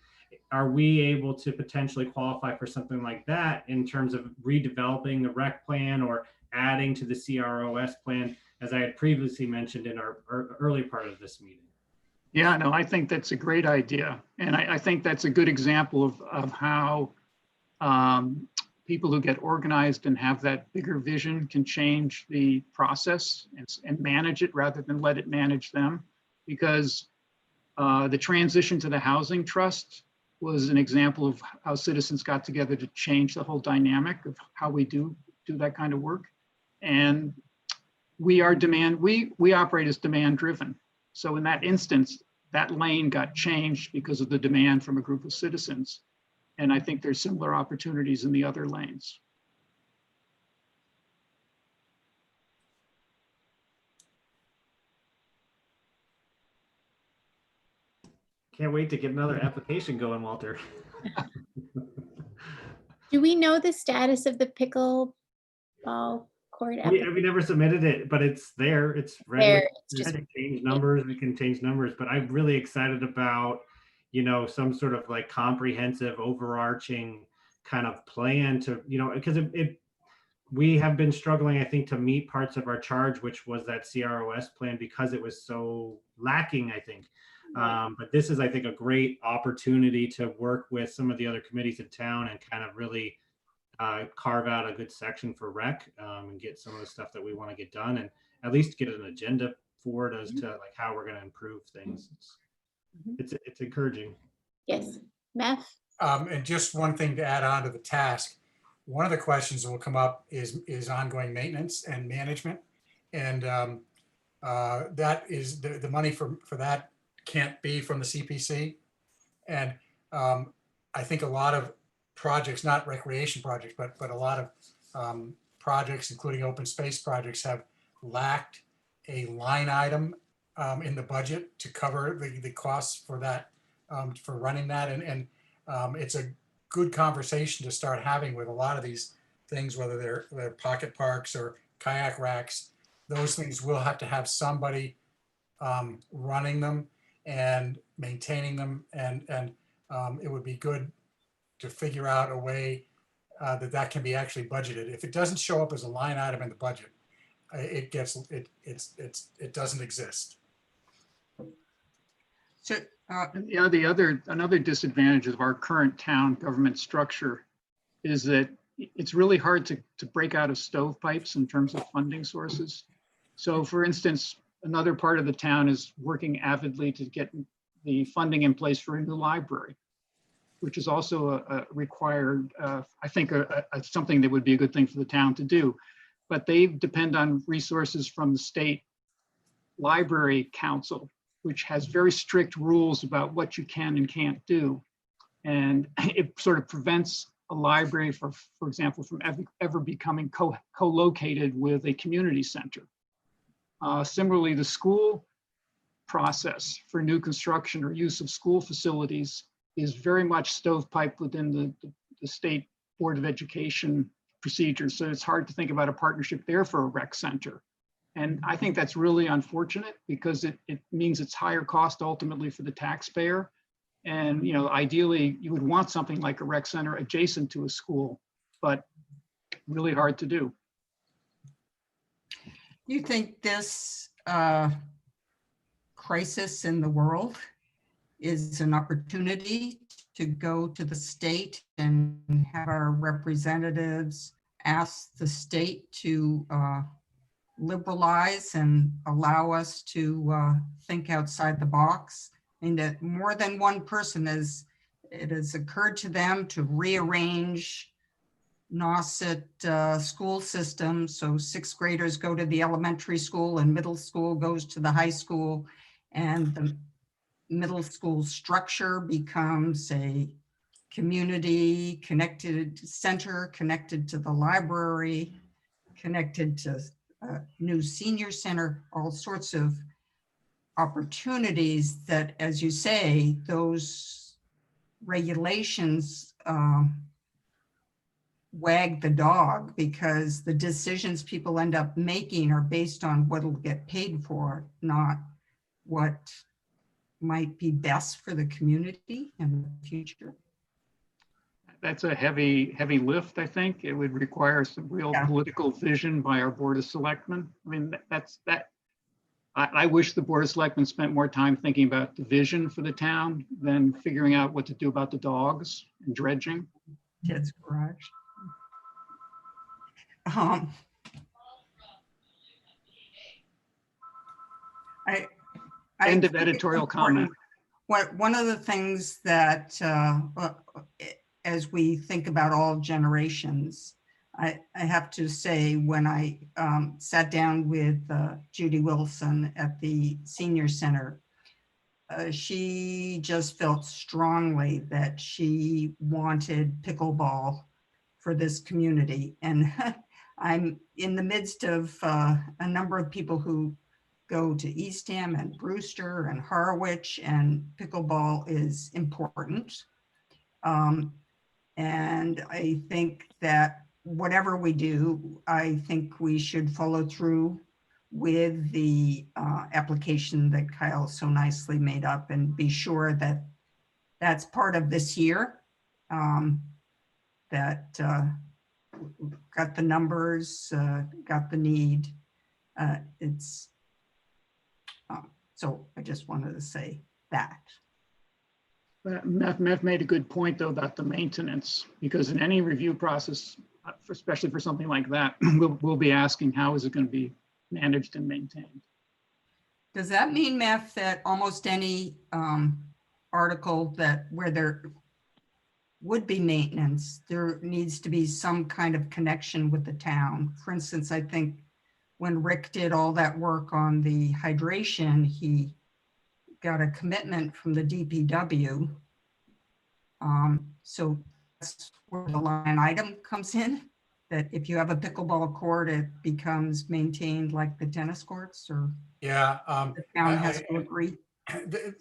Are we able to potentially qualify for something like that in terms of redeveloping the rec plan or adding to the CROS plan, as I had previously mentioned in our early part of this meeting? Yeah, no, I think that's a great idea. And I think that's a good example of how people who get organized and have that bigger vision can change the process and manage it rather than let it manage them. Because the transition to the housing trust was an example of how citizens got together to change the whole dynamic of how we do that kind of work. And we operate as demand driven. So in that instance, that lane got changed because of the demand from a group of citizens. And I think there's similar opportunities in the other lanes. Can't wait to get another application going, Walter. Do we know the status of the pickleball court? We never submitted it, but it's there. It's ready. There, it's We just- can change numbers. We can change numbers, but I'm really excited about, some sort of like comprehensive, overarching kind of plan to, because we have been struggling, I think, to meet parts of our charge, which was that CROS plan, because it was so lacking, I think. But this is, I think, a great opportunity to work with some of the other committees in town and kind of really carve out a good section for rec and get some of the stuff that we want to get done, and at least get an agenda for it as to like how we're going to improve things. It's encouraging. Yes, Meth? And just one thing to add on to the task. One of the questions that will come up is ongoing maintenance and management. And that is the money for that can't be from the CPC. And I think a lot of projects, not recreation projects, but a lot of projects, including open space projects, have lacked a line item in the budget to cover the costs for that, for running that. And it's a good conversation to start having with a lot of these things, whether they're pocket parks or kayak racks. Those things will have to have somebody running them and maintaining them, and it would be good to figure out a way that can be actually budgeted. If it doesn't show up as a line item in the budget, it doesn't exist. So, Yeah, another disadvantage of our current town government structure is that it's really hard to break out of stovepipes in terms of funding sources. So for instance, another part of the town is working avidly to get the funding in place for a new library, which is also a required, I think, something that would be a good thing for the town to do. But they depend on resources from the state library council, which has very strict rules about what you can and can't do. And it sort of prevents a library, for example, from ever becoming co-located with a community center. Similarly, the school process for new construction or use of school facilities is very much stovepiped within the state Board of Education procedures. So it's hard to think about a partnership there for a rec center. And I think that's really unfortunate, because it means it's higher cost ultimately for the taxpayer. And ideally, you would want something like a rec center adjacent to a school, but really hard to do. you think this crisis in the world is an opportunity to go to the state and have our representatives ask the state to liberalize and allow us to think outside the box? And that more than one person it has occurred to them to rearrange Nauset school system. So sixth graders go to the elementary school and middle school goes to the high school, and the middle school structure becomes a community connected center, connected to the library, connected to a new senior center, all sorts of opportunities that, as you say, those regulations wag the dog, because the decisions people end up making are based on what will get paid for, not what might be best for the community in the future. That's a heavy lift, I think. It would require some real political vision by our Board of Selectmen. I mean, I wish the Board of Selectmen spent more time thinking about the vision for the town than figuring out what to do about the dogs and dredging. Kids' garage. End of editorial comment. One of the things that, as we think about all generations, I have to say, when I sat down with Judy Wilson at the Senior Center, she just felt strongly that she wanted pickleball for this community. And I'm in the midst of a number of people who go to Eastham and Brewster and Harwich, and pickleball is important. And I think that whatever we do, I think we should follow through with the application that Kyle so nicely made up and be sure that that's part of this year. That got the numbers, got the need. So I just wanted to say that. But Mev made a good point though about the maintenance, because in any review process, especially for something like that, we'll be asking how is it going to be managed and maintained. Does that mean, Meth, that almost any article where there would be maintenance, there needs to be some kind of connection with the town? For instance, I think when Rick did all that work on the hydration, he got a commitment from the DPW. So that's where the line item comes in, that if you have a pickleball court, it becomes maintained like the tennis courts, or Yeah. the town has to agree.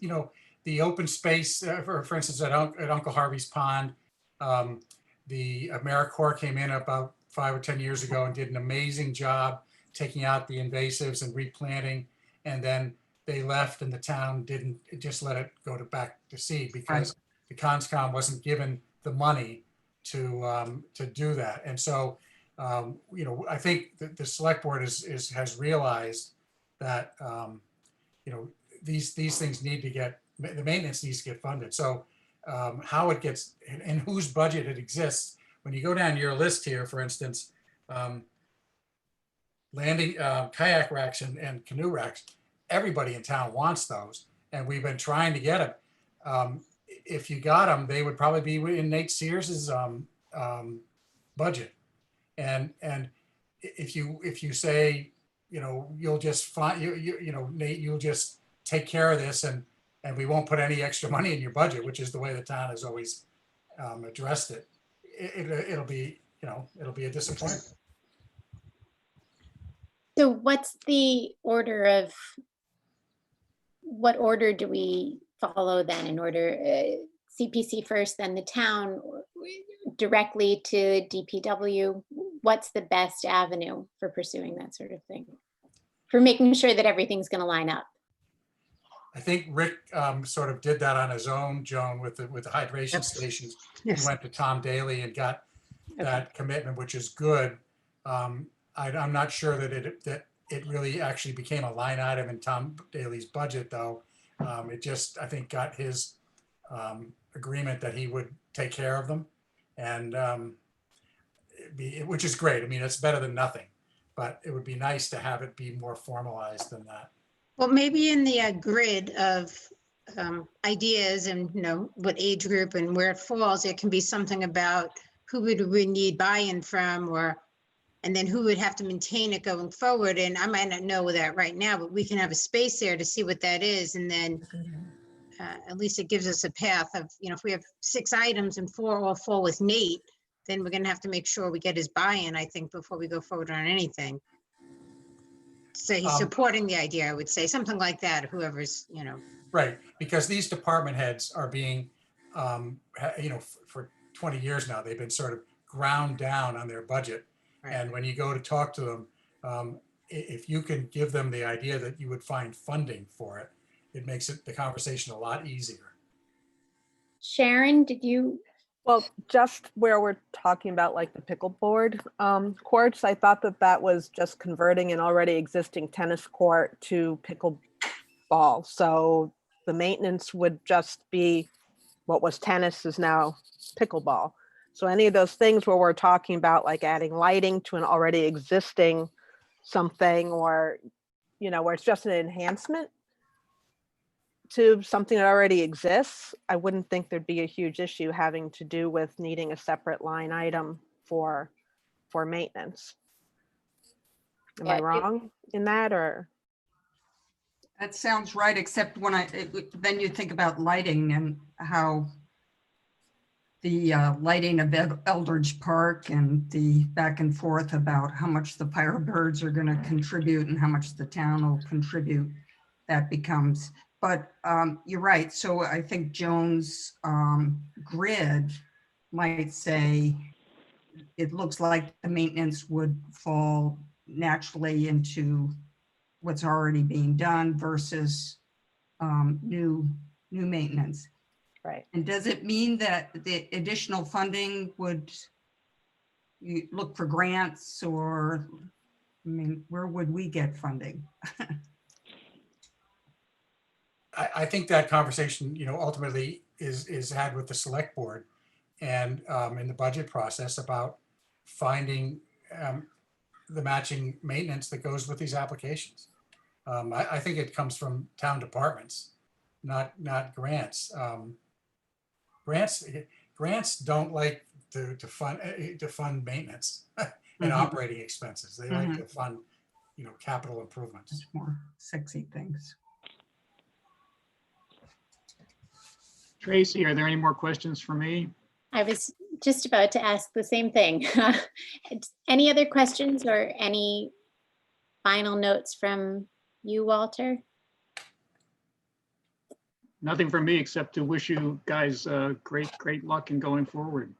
You know, the open space, for instance, at Uncle Harvey's Pond, the AmeriCorps came in about 5 or 10 years ago and did an amazing job taking out the invasives and replanting, and then they left and the town didn't, just let it go back to seed because the CONSCOM wasn't given the money to do that. And so, you know, I think that the select board has realized that, you know, these things need to get, the maintenance needs to get funded. So how it gets, and whose budget it exists. When you go down your list here, for instance, landing kayak racks and canoe racks, everybody in town wants those, and we've been trying to get them. If you got them, they would probably be in Nate Sears's budget. And if you say, you know, you'll just find, you know, Nate, you'll just take care of this, and we won't put any extra money in your budget, which is the way the town has always addressed it. It'll be, you know, it'll be a disappointment. So what's the order of, what order do we follow then, in order CPC first, then the town, directly to DPW? What's the best avenue for pursuing that sort of thing, for making sure that everything's going to line up? I think Rick sort of did that on his own, Joan, with the hydration stations. Yes. He went to Tom Daly and got that commitment, which is good. I'm not sure that it really actually became a line item in Tom Daly's budget, though. It just, I think, got his agreement that he would take care of them, and which is great. I mean, it's better than nothing, but it would be nice to have it be more formalized than that. Well, maybe in the grid of ideas and, you know, what age group and where it falls, it can be something about who would we need buy-in from, and then who would have to maintain it going forward. And I might not know that right now, but we can have a space there to see what that is. And then at least it gives us a path of, you know, if we have 6 items and 4 all fall with Nate, then we're going to have to make sure we get his buy-in, I think, before we go forward on anything. So he's supporting the idea, I would say, something like that, whoever's, you know. Right, because these department heads are being, you know, for 20 years now, they've been sort of ground down on their budget. Right. And when you go to talk to them, if you can give them the idea that you would find funding for it, it makes the conversation a lot easier. Sharon, did you? Well, just where we're talking about like the pickleboard courts, I thought that was just converting an already existing tennis court to pickleball. So the maintenance would just be what was tennis is now pickleball. So any of those things where we're talking about like adding lighting to an already existing something, or, you know, where it's just an enhancement to something that already exists, I wouldn't think there'd be a huge issue having to do with needing a separate line item for maintenance. Am I wrong in that, or? That sounds right, except when then you think about lighting and how the lighting of Eldridge Park and the back and forth about how much the Firebirds are going to contribute and how much the town will contribute, that becomes, but you're right. So I think Joan's grid might say, it looks like the maintenance would fall naturally into what's already being done versus new maintenance. Right. And does it mean that the additional funding would you look for grants, or, I mean, where would we get funding? I think that conversation, ultimately is had with the select board and in the budget process about finding the matching maintenance that goes with these applications. I think it comes from town departments, not grants. Grants don't like to fund maintenance and operating expenses. They like to fund, capital improvements. It's more sexy things. Tracy, are there any more questions for me? I was just about to ask the same thing. Any other questions or any final notes from you, Walter? Nothing from me except to wish you guys great luck in going forward.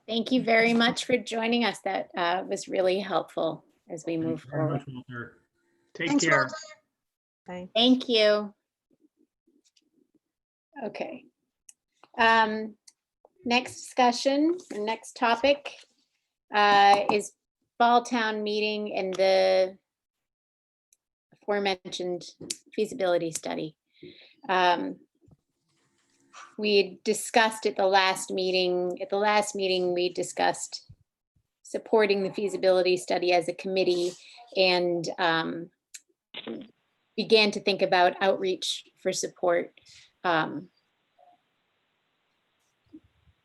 Thank you very much for joining us. That was really helpful as we move Thank you very forward. much, Walter. Take Thanks, care. Walter. Thanks. Thank you. Okay. Next discussion, or next topic is fall town meeting and the aforementioned feasibility study. We discussed at the last meeting, we discussed supporting the feasibility study as a committee and began to think about outreach for support.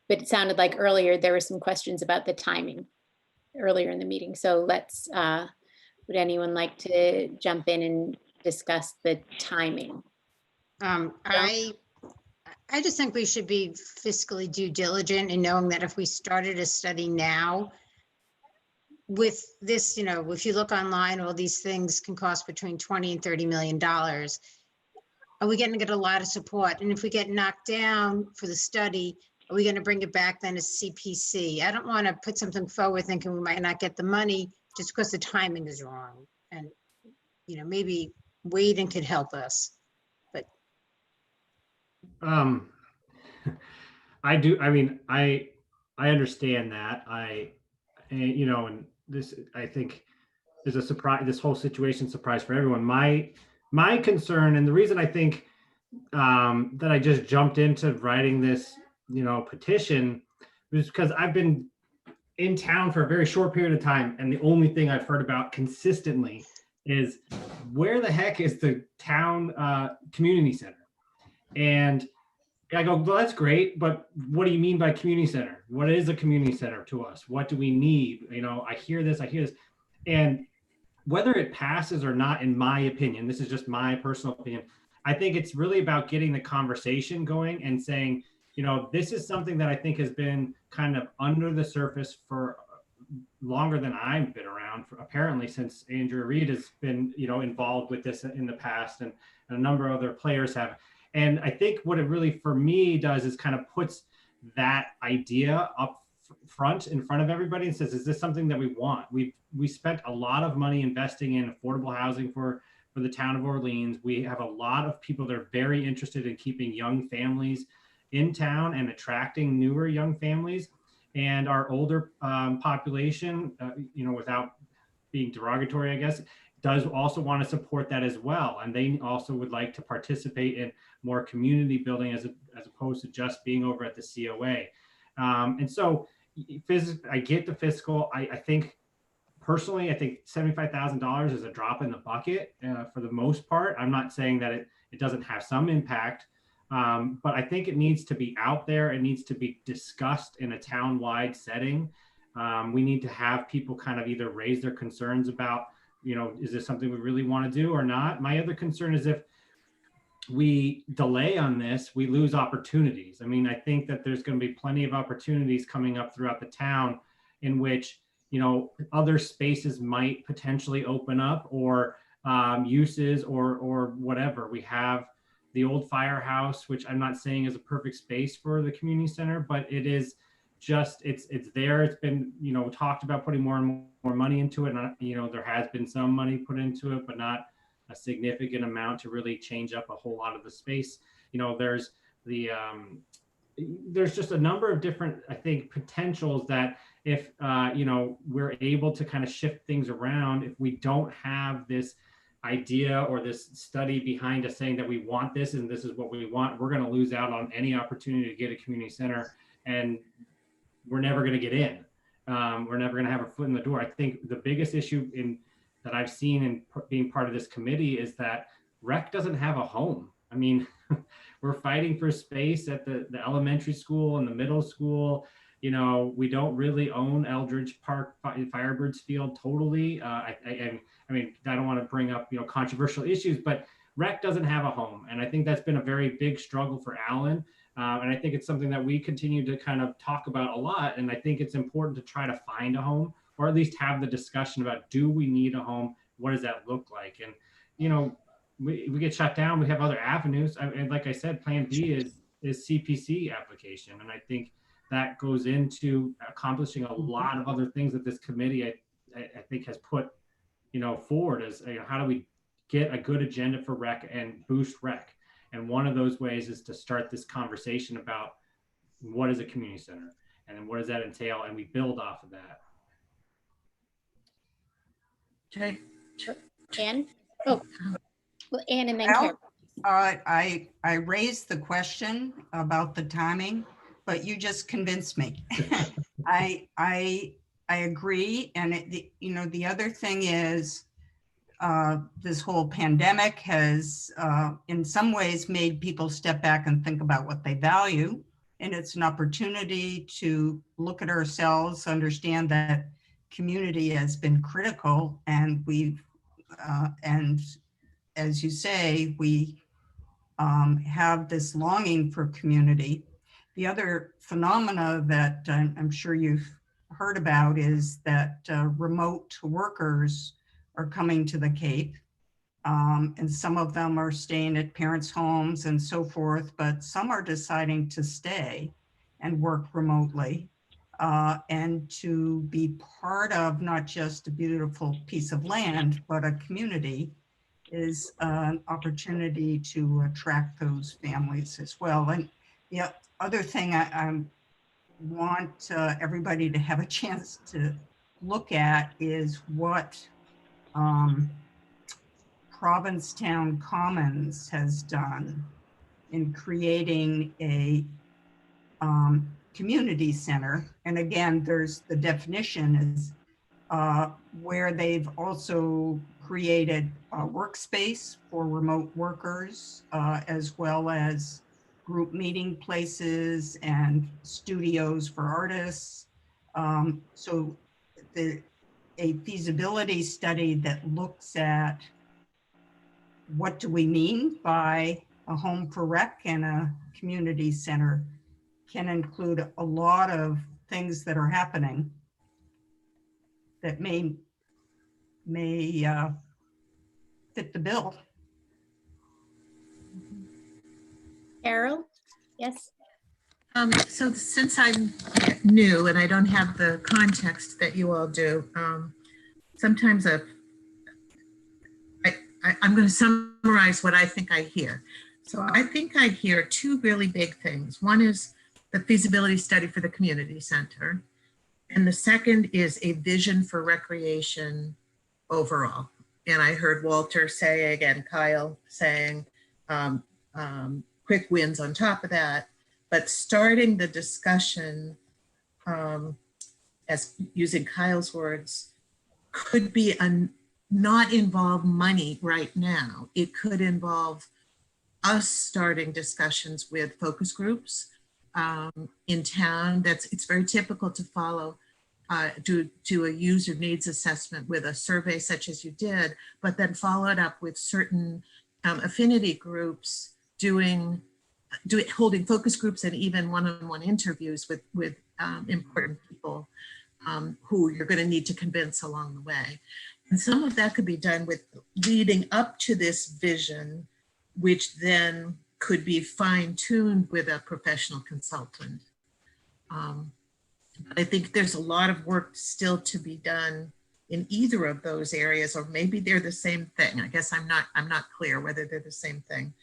But it sounded like earlier there were some questions about the timing earlier in the meeting. So let's, would anyone like to jump in and discuss the timing? I just think we should be fiscally due diligent in knowing that if we started a study now with this, if you look online, all these things can cost between 20 and $30 million. Are we going to get a lot of support? And if we get knocked down for the study, are we going to bring it back then as CPC? I don't want to put something forward thinking we might not get the money just because the timing is wrong. And, maybe waiting could help us. I understand that. And this, I think is a surprise, this whole situation surprise for everyone. My concern, and the reason I think that I just jumped into writing this, petition was because I've been in town for a very short period of time. And the only thing I've heard about consistently is where the heck is the town community center? And I go, well, that's great, but what do you mean by community center? What is a community center to us? What do we need? I hear this. And whether it passes or not, in my opinion, this is just my personal opinion, I think it's really about getting the conversation going and saying, this is something that I think has been kind of under the surface for longer than I've been around, apparently since Andrew Reed has been, involved with this in the past, and a number of other players have. And I think what it really, for me, does is kind of puts that idea up front in front of everybody and says, is this something that we want? We spent a lot of money investing in affordable housing for the town of Orleans. We have a lot of people that are very interested in keeping young families in town and attracting newer young families. And our older population, without being derogatory, I guess, does also want to support that as well. And they also would like to participate in more community building as opposed to just being over at the COA. And so I get the fiscal. I think personally, I think $75,000 is a drop in the bucket for the most part. I'm not saying that it doesn't have some impact, but I think it needs to be out there. It needs to be discussed in a town-wide setting. We need to have people kind of either raise their concerns about, is this something we really want to do or not? My other concern is if we delay on this, we lose opportunities. I mean, I think that there's going to be plenty of opportunities coming up throughout the town in which, you know, other spaces might potentially open up, or uses or whatever. We have the old firehouse, which I'm not saying is a perfect space for the community center, but it is just, it's there. It's been, you know, talked about putting more and more money into it. And, you know, there has been some money put into it, but not a significant amount to really change up a whole lot of the space. You know, there's the, there's just a number of different, I think, potentials that if, you know, we're able to kind of shift things around, if we don't have this idea or this study behind us saying that we want this and this is what we want, we're going to lose out on any opportunity to get a community center, and we're never going to get in. We're never going to have a foot in the door. I think the biggest issue that I've seen in being part of this committee is that rec doesn't have a home. I mean, we're fighting for space at the elementary school and the middle school. You know, we don't really own Eldridge Park Firebirds Field totally. I mean, I don't want to bring up, you know, controversial issues, but rec doesn't have a home. And I think that's been a very big struggle for Alan. And I think it's something that we continue to kind of talk about a lot. And I think it's important to try to find a home, or at least have the discussion about, do we need a home? What does that look like? And, you know, we get shut down, we have other avenues. And like I said, plan B is CPC application. And I think that goes into accomplishing a lot of other things that this committee, I think, has put, you know, forward as, you know, how do we get a good agenda for rec and boost rec? And one of those ways is to start this conversation about what is a community center and then what does that entail, and we build off of that. Okay. Anne? Oh, well, Anne and then Well, Karen. I raised the question about the timing, but you just convinced me. I agree. And you know, the other thing is, this whole pandemic has in some ways made people step back and think about what they value. And it's an opportunity to look at ourselves, understand that community has been critical, and we've, and as you say, we have this longing for community. The other phenomena that I'm sure you've heard about is that remote workers are coming to the Cape. And some of them are staying at parents' homes and so forth, but some are deciding to stay and work remotely and to be part of not just a beautiful piece of land, but a community is an opportunity to attract those families as well. And the other thing I want everybody to have a chance to look at is what Provincetown Commons has done in creating a community center. And again, there's the definition is where they've also created a workspace for remote workers, as well as group meeting places and studios for artists. So a feasibility study that looks at what do we mean by a home for rec and a community center can include a lot of things that are happening that may fit the bill. Carol? Yes? So since I'm new and I don't have the context that you all do, sometimes I'm going to summarize what I think I hear. So I think I hear two really big things. One is the feasibility study for the community center. And the second is a vision for recreation overall. And I heard Walter say, again, Kyle saying, quick wins on top of that. But starting the discussion, as using Kyle's words, could be not involve money right now. It could involve us starting discussions with focus groups in town. It's very typical to follow, do a user needs assessment with a survey such as you did, but then follow it up with certain affinity groups holding focus groups and even one-on-one interviews with important people who you're going to need to convince along the way. And some of that could be done with leading up to this vision, which then could be fine-tuned with a professional consultant. I think there's a lot of work still to be done in either of those areas, or maybe they're the same thing. I guess I'm not clear whether they're the same thing,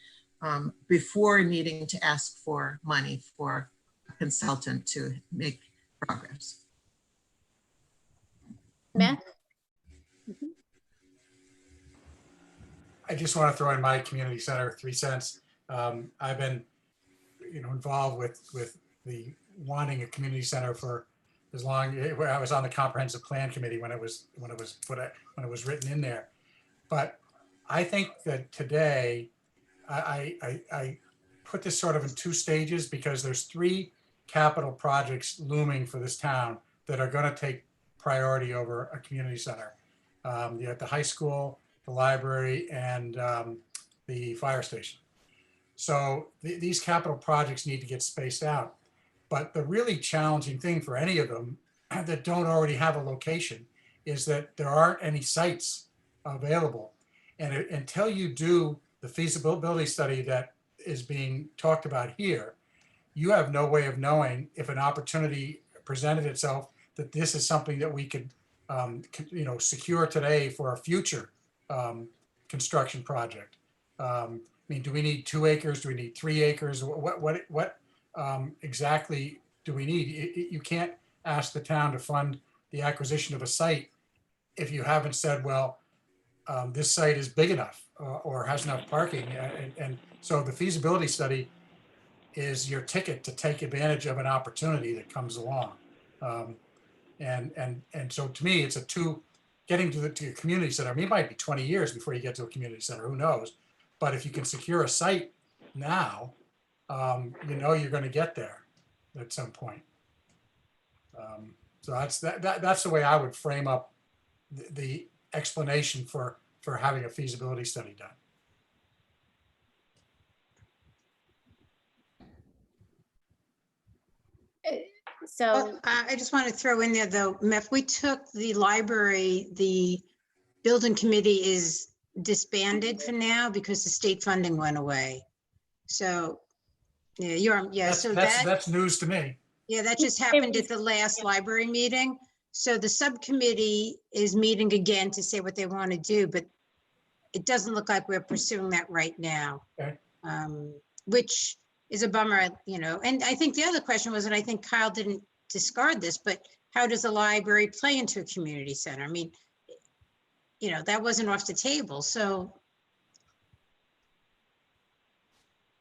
before needing to ask for money for a consultant to make progress. Matt? I just want to throw in my community center 3 cents. I've been, involved with the wanting a community center for as long. I was on the comprehensive plan committee when it was written in there. But I think that today, I put this sort of in 2 stages because there's 3 capital projects looming for this town that are going to take priority over a community center. You have the high school, the library, and the fire station. So these capital projects need to get spaced out. But the really challenging thing for any of them that don't already have a location is that there aren't any sites available. And until you do the feasibility study that is being talked about here, you have no way of knowing if an opportunity presented itself that this is something that we could secure today for a future construction project. Do we need 2 acres? Do we need 3 acres? What exactly do we need? You can't ask the town to fund the acquisition of a site if you haven't said, well, this site is big enough or has enough parking. And so the feasibility study is your ticket to take advantage of an opportunity that comes along. And so to me, it's getting to the community center. I mean, it might be 20 years before you get to a community center, who knows? But if you can secure a site now, you're going to get there at some point. So that's the way I would frame up the explanation for having a feasibility study done. So Well, I just want to throw in there though, if we took the library, the building committee is disbanded for now because the state funding went away. So That's news to me. Yeah, that just happened at the last library meeting. So the subcommittee is meeting again to say what they want to do, but it doesn't look like we're pursuing that right now. Okay. Which is a bummer, and I think the other question was, and I think Kyle didn't discard this, but how does a library play into a community center? I mean, that wasn't off the table. So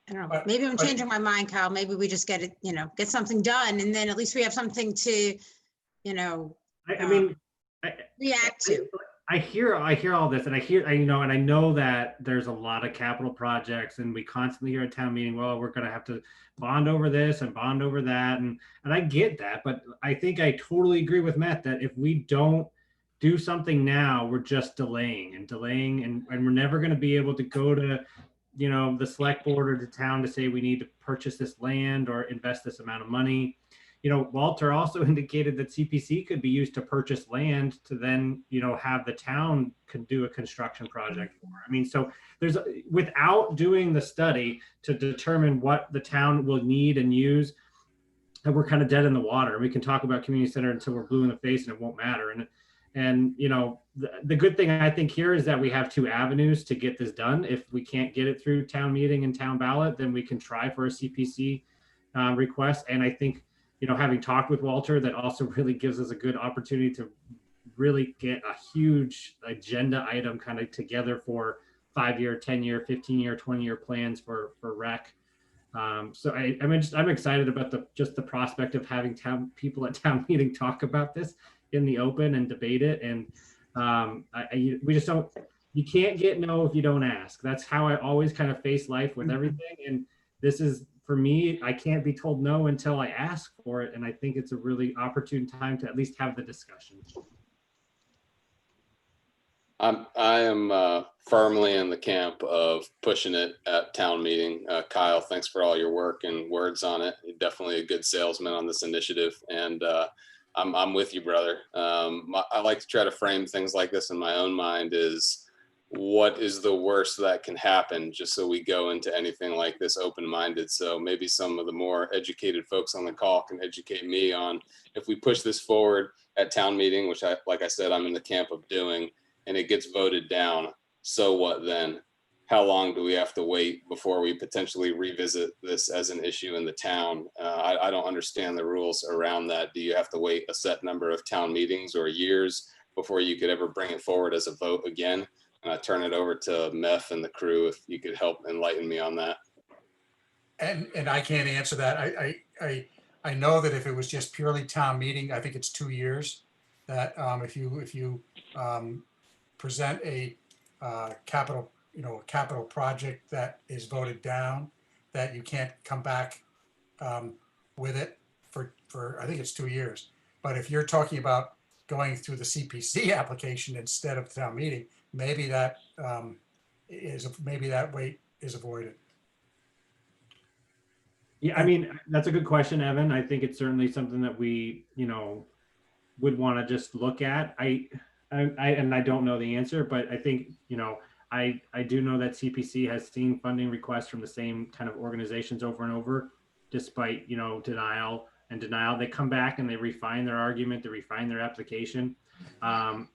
I don't know, maybe I'm changing my mind, Kyle. Maybe we just get it, get something done, and then at least we have something to, react to. I hear all this, and I know that there's a lot of capital projects, and we constantly hear at town meeting, well, we're going to have to bond over this and bond over that, and I get that, but I think I totally agree with Matt that if we don't do something now, we're just delaying, and we're never going to be able to go to the select board or the town to say we need to purchase this land or invest this amount of money. Walter also indicated that CPC could be used to purchase land to then, have the town could do a construction project for. I mean, so without doing the study to determine what the town will need and use, and we're kind of dead in the water. We can talk about community center until we're blue in the face and it won't matter. And the good thing I think here is that we have 2 avenues to get this done. If we can't get it through town meeting and town ballot, then we can try for a CPC request. And I think, having talked with Walter, that also really gives us a good opportunity to really get a huge agenda item kind of together for 5-year, 10-year, 15-year, 20-year plans for rec. So I'm excited about the prospect of having people at town meeting talk about this in the open and debate it. And we just don't, you can't get no if you don't ask. That's how I always kind of face life with everything. And this is, for me, I can't be told no until I ask for it. And I think it's a really opportune time to at least have the discussion. I am firmly in the camp of pushing it at town meeting. Kyle, thanks for all your work and words on it. You're definitely a good salesman on this initiative, and I'm with you, brother. I like to try to frame things like this in my own mind: is what is the worst that can happen, just so we go into anything like this open-minded. So maybe some of the more educated folks on the call can educate me on if we push this forward at town meeting, which like I said, I'm in the camp of doing, and it gets voted down, so what then? How long do we have to wait before we potentially revisit this as an issue in the town? I don't understand the rules around that. Do you have to wait a set number of town meetings or years before you could ever bring it forward as a vote again? And I turn it over to Meth and the crew if you could help enlighten me on that. And I can't answer that. I know that if it was just purely town meeting, I think it's 2 years. That if you present a capital, a capital project that is voted down, that you can't come back with it for I think it's 2 years. But if you're talking about going through the CPC application instead of the town meeting, maybe that maybe that wait is avoided. Yeah, I mean, that's a good question, Evan. I think it's certainly something that we, would want to just look at. And I don't know the answer, but I think, I do know that CPC has seen funding requests from the same kind of organizations over and over, despite, denial. They come back and they refine their argument, they refine their application. I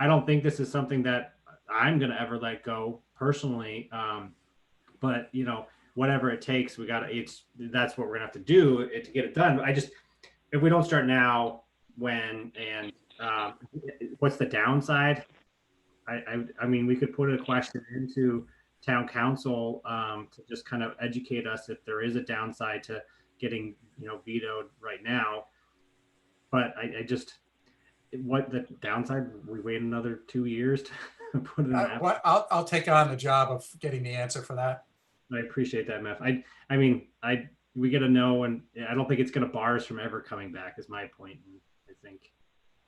don't think this is something that I'm going to ever let go personally. But, whatever it takes, that's what we're gonna have to do to get it done. If we don't start now, when, and what's the downside? I mean, we could put a question into town council to just kind of educate us if there is a downside to getting, vetoed right now. But what the downside, we wait another 2 years to put it in. I'll take on the job of getting the answer for that. I appreciate that, Meth. I mean, we get a no, and I don't think it's going to bar us from ever coming back. Is my point. I think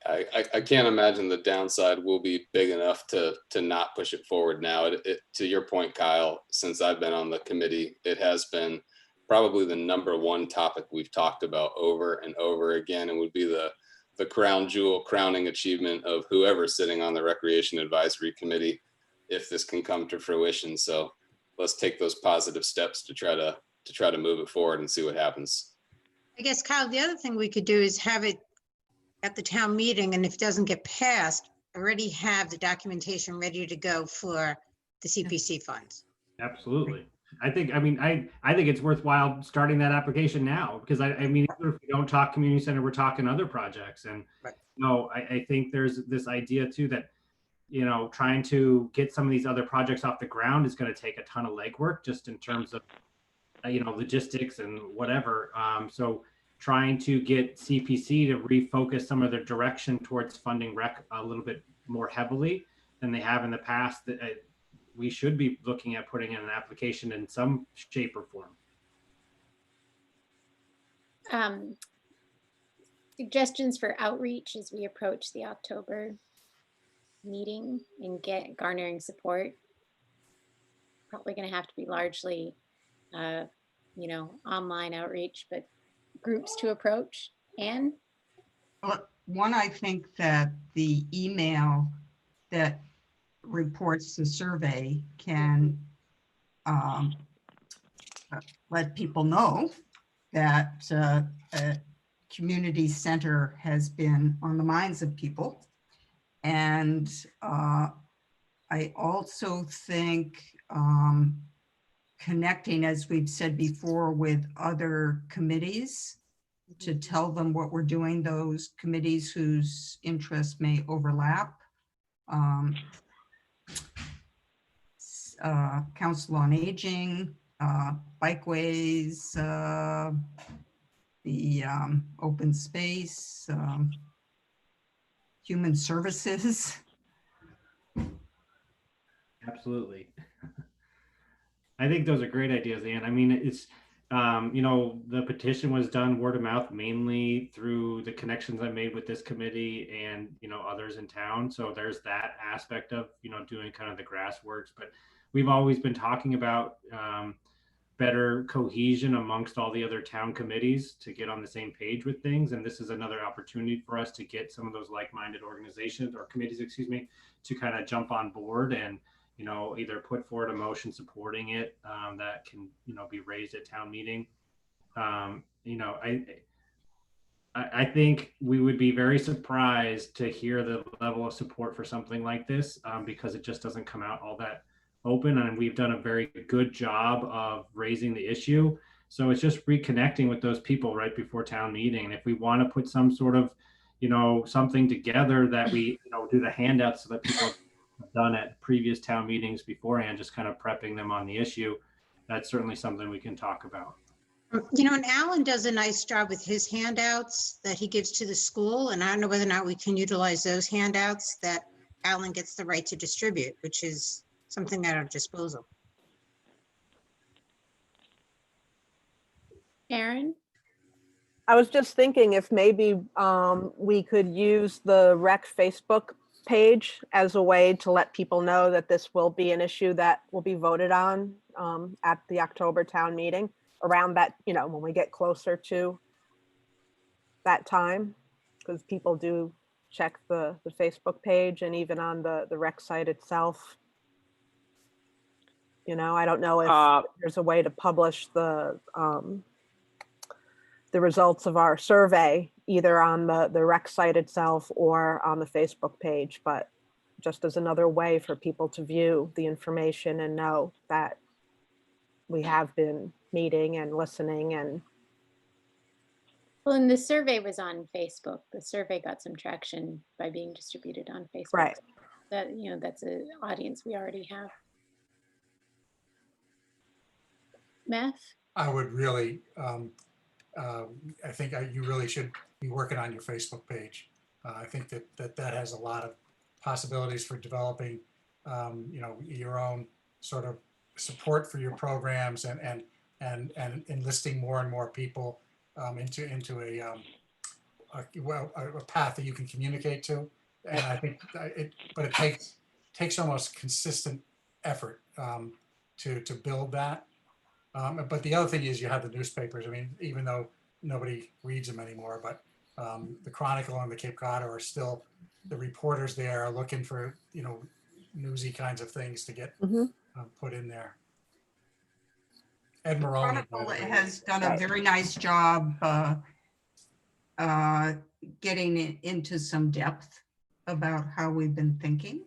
I can't imagine the downside will be big enough to not push it forward now. To your point, Kyle, since I've been on the committee, it has been probably the #1 topic we've talked about over and over again, and would be the crown jewel, crowning achievement of whoever's sitting on the Recreation Advisory Committee, if this can come to fruition. So let's take those positive steps to try to move it forward and see what happens. I guess, Kyle, the other thing we could do is have it at the town meeting, and if it doesn't get passed, already have the documentation ready to go for the CPC funds. absolutely. I think it's worthwhile starting that application now, because I mean, even if we don't talk community center, we're talking other projects. And right. I think there's this idea too that, trying to get some of these other projects off the ground is going to take a ton of legwork, just in terms of, logistics and whatever. So trying to get CPC to refocus some of their direction towards funding rec a little bit more heavily than they have in the past, that we should be looking at putting in an application in some shape or form. Suggestions for outreach as we approach the October meeting and garnering support. Probably going to have to be largely, online outreach, but groups to approach. Anne? Well, one, I think that the email that reports the survey can let people know that a community center has been on the minds of people. And I also think connecting, as we've said before, with other committees to tell them what we're doing, those committees whose interests may overlap. Council on Aging, Bikeways, the open space, human services. Absolutely. I think those are great ideas, Anne. I mean, it's The petition was done word of mouth, mainly through the connections I made with this committee and, others in town. So there's that aspect of, doing kind of the grassworks, but we've always been talking about better cohesion amongst all the other town committees to get on the same page with things. And this is another opportunity for us to get some of those like-minded organizations or committees, to kind of jump on board and, either put forward a motion supporting it that can, be raised at town meeting. I think we would be very surprised to hear the level of support for something like this because it just doesn't come out all that open, and we've done a very good job of raising the issue. So it's just reconnecting with those people right before town meeting. And if we want to put some sort of, something together that we, do the handouts so that people have done at previous town meetings beforehand, just kind of prepping them on the issue, that's certainly something we can talk about. And Alan does a nice job with his handouts that he gives to the school. And I don't know whether or not we can utilize those handouts that Alan gets the right to distribute, which is something at our disposal. Aaron? I was just thinking if maybe we could use the rec Facebook page as a way to let people know that this will be an issue that will be voted on at the October town meeting around that, when we get closer to that time, because people do check the Facebook page and even on the rec site itself. I don't know if there's a way to publish the results of our survey either on the rec site itself or on the Facebook page, but just as another way for people to view the information and know that we have been meeting and listening. And Well, and the survey was on Facebook. The survey got some traction by being distributed on Facebook. Right. That, that's an audience we already have. Meth? I would really, I think you really should be working on your Facebook page. I think that has a lot of possibilities for developing, your own sort of support for your programs and enlisting more and more people into a path that you can communicate to. And I think it takes almost consistent effort to build that. But the other thing is you have the newspapers. I mean, even though nobody reads them anymore, but the Chronicle and the Cape Cod are still, the reporters there are looking for, newsy kinds of things to get put in there. Ed Maroney Chronicle has done a very nice job getting into some depth about how we've been thinking.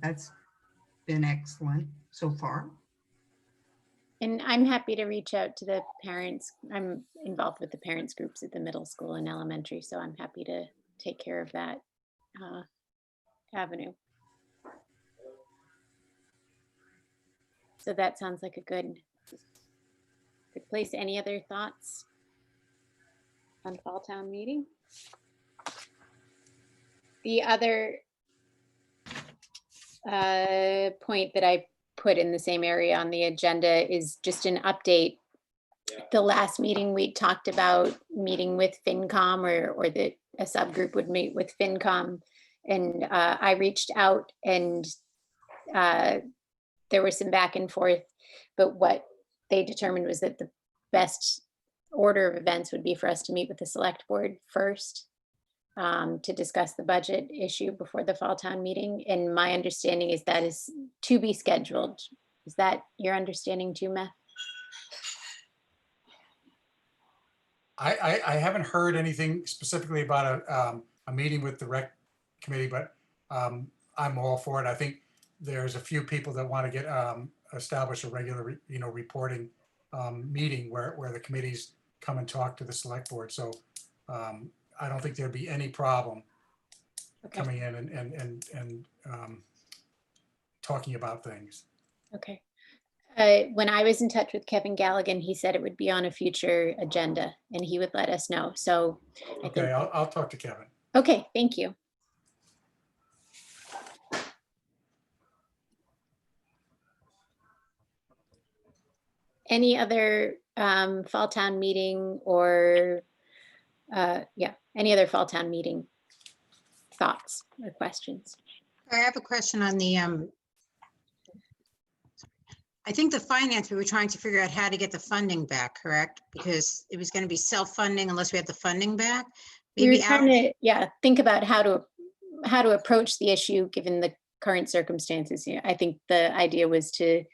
That's been excellent so far. And I'm happy to reach out to the parents. I'm involved with the parents groups at the middle school and elementary, so I'm happy to take care of that avenue. So that sounds like a good place. Any other thoughts on fall town meeting? The other point that I put in the same area on the agenda is just an update. The last meeting we talked about meeting with FinCom or that a subgroup would meet with FinCom, and I reached out and there was some back and forth, but what they determined was that the best order of events would be for us to meet with the select board first to discuss the budget issue before the fall town meeting. And my understanding is that is to be scheduled. Is that your understanding too, Meth? I haven't heard anything specifically about a meeting with the rec committee, but I'm all for it. I think there's a few people that want to get establish a regular, reporting meeting where the committees come and talk to the select board. So I don't think there'd be any problem coming in and talking about things. Okay. When I was in touch with Kevin Galligan, he said it would be on a future agenda and he would let us know. So okay, I'll talk to Kevin. Okay, thank you. any other fall town meeting or, any other fall town meeting thoughts or questions? I have a question on the, I think the finance, we were trying to figure out how to get the funding back, correct? Because it was going to be self-funding unless we had the funding back. We were Maybe trying to, think about how to approach the issue given the current circumstances. Yeah, I think the idea was to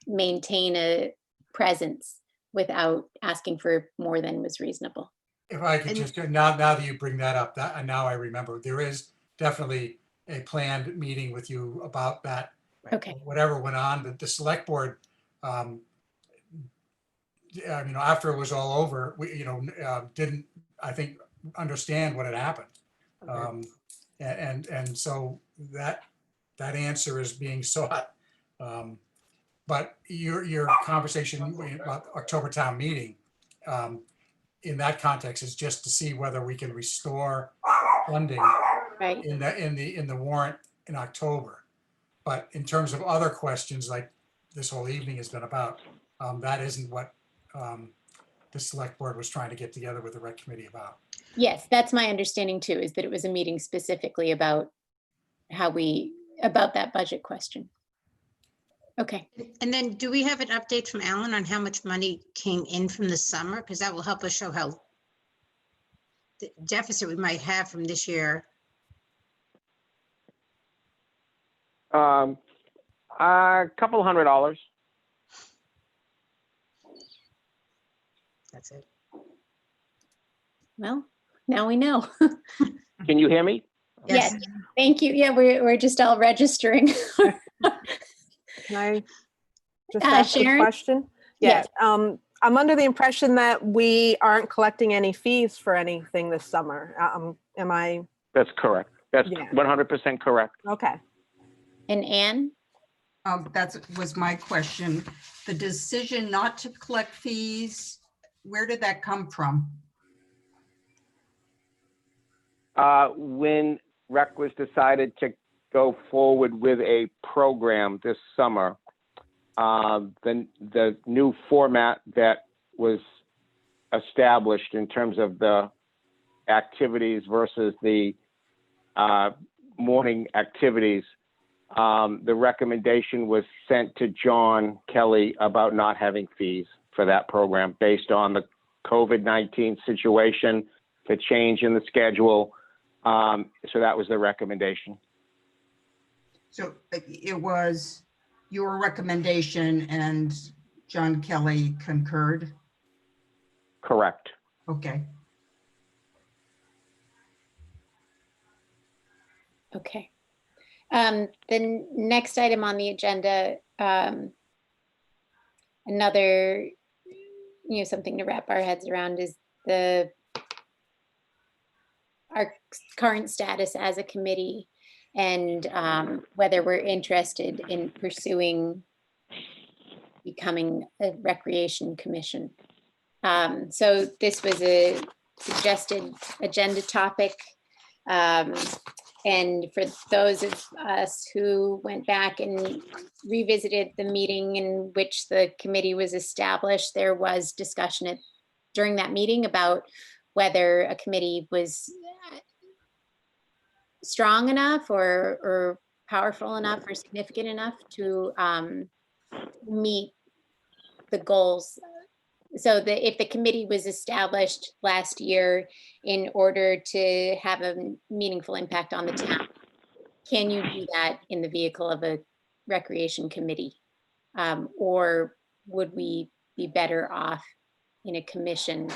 maintain a presence without asking for more than was reasonable. If I could And- just, now that you bring that up, and now I remember, there is definitely a planned meeting with you about that. Okay. Whatever went on, the select board, after it was all over, we, didn't, I think, understand what had happened. And so that answer is being sought. But your conversation about October town meeting, in that context, is just to see whether we can restore funding Right. in the warrant in October. But in terms of other questions, like this whole evening has been about, that isn't what the select board was trying to get together with the rec committee about. Yes, that's my understanding too, is that it was a meeting specifically about about that budget question. Okay. And then do we have an update from Alan on how much money came in from the summer? Because that will help us show how the deficit we might have from this year. A couple $100. That's it. Well, now we know. Can you hear me? Yes. Thank you. Yeah, we're just all registering. Can I just ask a Sharon? question? Yes. I'm under the impression that we aren't collecting any fees for anything this summer. Am I? That's correct. That's Yeah. 100% correct. Okay. And Anne? That was my question. The decision not to collect fees, where did that come from? When Rec was decided to go forward with a program this summer, the new format that was established in terms of the activities versus the morning activities, the recommendation was sent to John Kelly about not having fees for that program based on the COVID-19 situation, the change in the schedule. So that was the recommendation. So it was your recommendation and John Kelly concurred? Correct. Okay. Okay. The next item on the agenda, another, something to wrap our heads around is our current status as a committee and whether we're interested in pursuing becoming a recreation commission. So this was a suggested agenda topic. And for those of us who went back and revisited the meeting in which the committee was established, there was discussion during that meeting about whether a committee was strong enough or powerful enough or significant enough to meet the goals. So if the committee was established last year in order to have a meaningful impact on the town, can you do that in the vehicle of a recreation committee? Or would we be better off in a commission?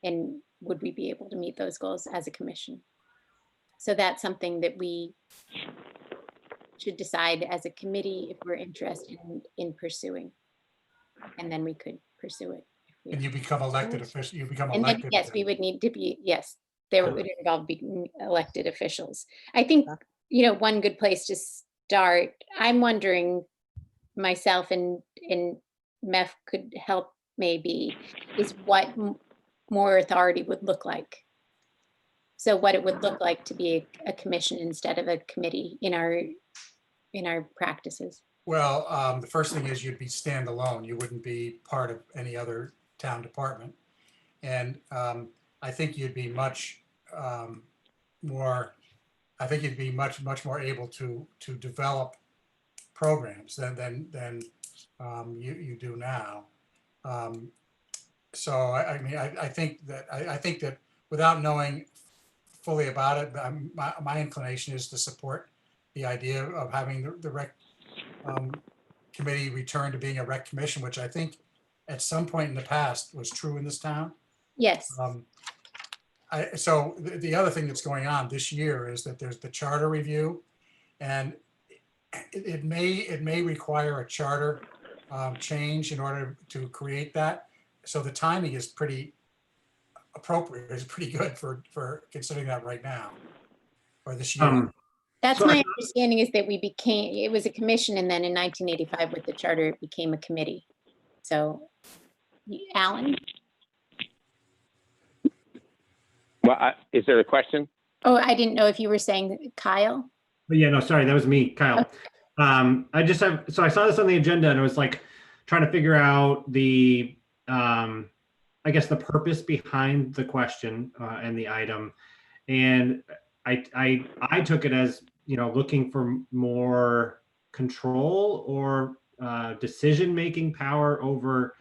And would we be able to meet those goals as a commission? So that's something that we should decide as a committee if we're interested in pursuing. And then we could pursue it. And you become elected official, And then, yes, we would need to be, yes, there would involve being elected officials. I think, one good place to start, I'm wondering myself and MEF could help maybe, is what more authority would look like. So what it would look like to be a commission instead of a committee in our practices. Well, the first thing is you'd be standalone. You wouldn't be part of any other town department. And I think you'd be much more, I think you'd be much more able to develop programs than you do now. So I mean, I think that without knowing fully about it, my inclination is to support the idea of having the rec committee return to being a rec commission, which I think at some point in the past was true in this town. Yes. So the other thing that's going on this year is that there's the charter review, and it may require a charter change in order to create that. So the timing is pretty appropriate. It's pretty good for considering that right now or this year. That's So my understanding, is that it was a commission, and then in 1985 with the charter, it became a committee. So, Alan? Well, is there a question? Oh, I didn't know if you were saying Kyle. But yeah, no, sorry, that was me, Kyle. I just have, so I saw this on the agenda and I was like trying to figure out the, I guess the purpose behind the question and the item. And I took it as, looking for more control or decision-making power over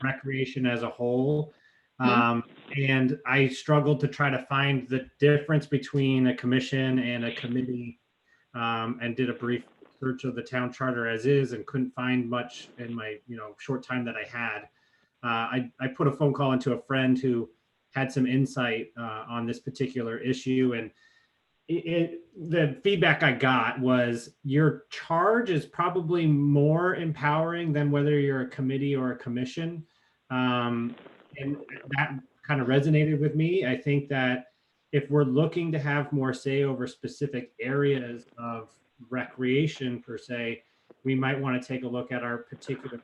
recreation as a whole. And I struggled to try to find the difference between a commission and a committee, and did a brief search of the town charter as is and couldn't find much in my short time that I had. I put a phone call into a friend who had some insight on this particular issue, and the feedback I got was your charge is probably more empowering than whether you're a committee or a commission. And that kind of resonated with me. I think that if we're looking to have more say over specific areas of recreation per se, we might want to take a look at our particular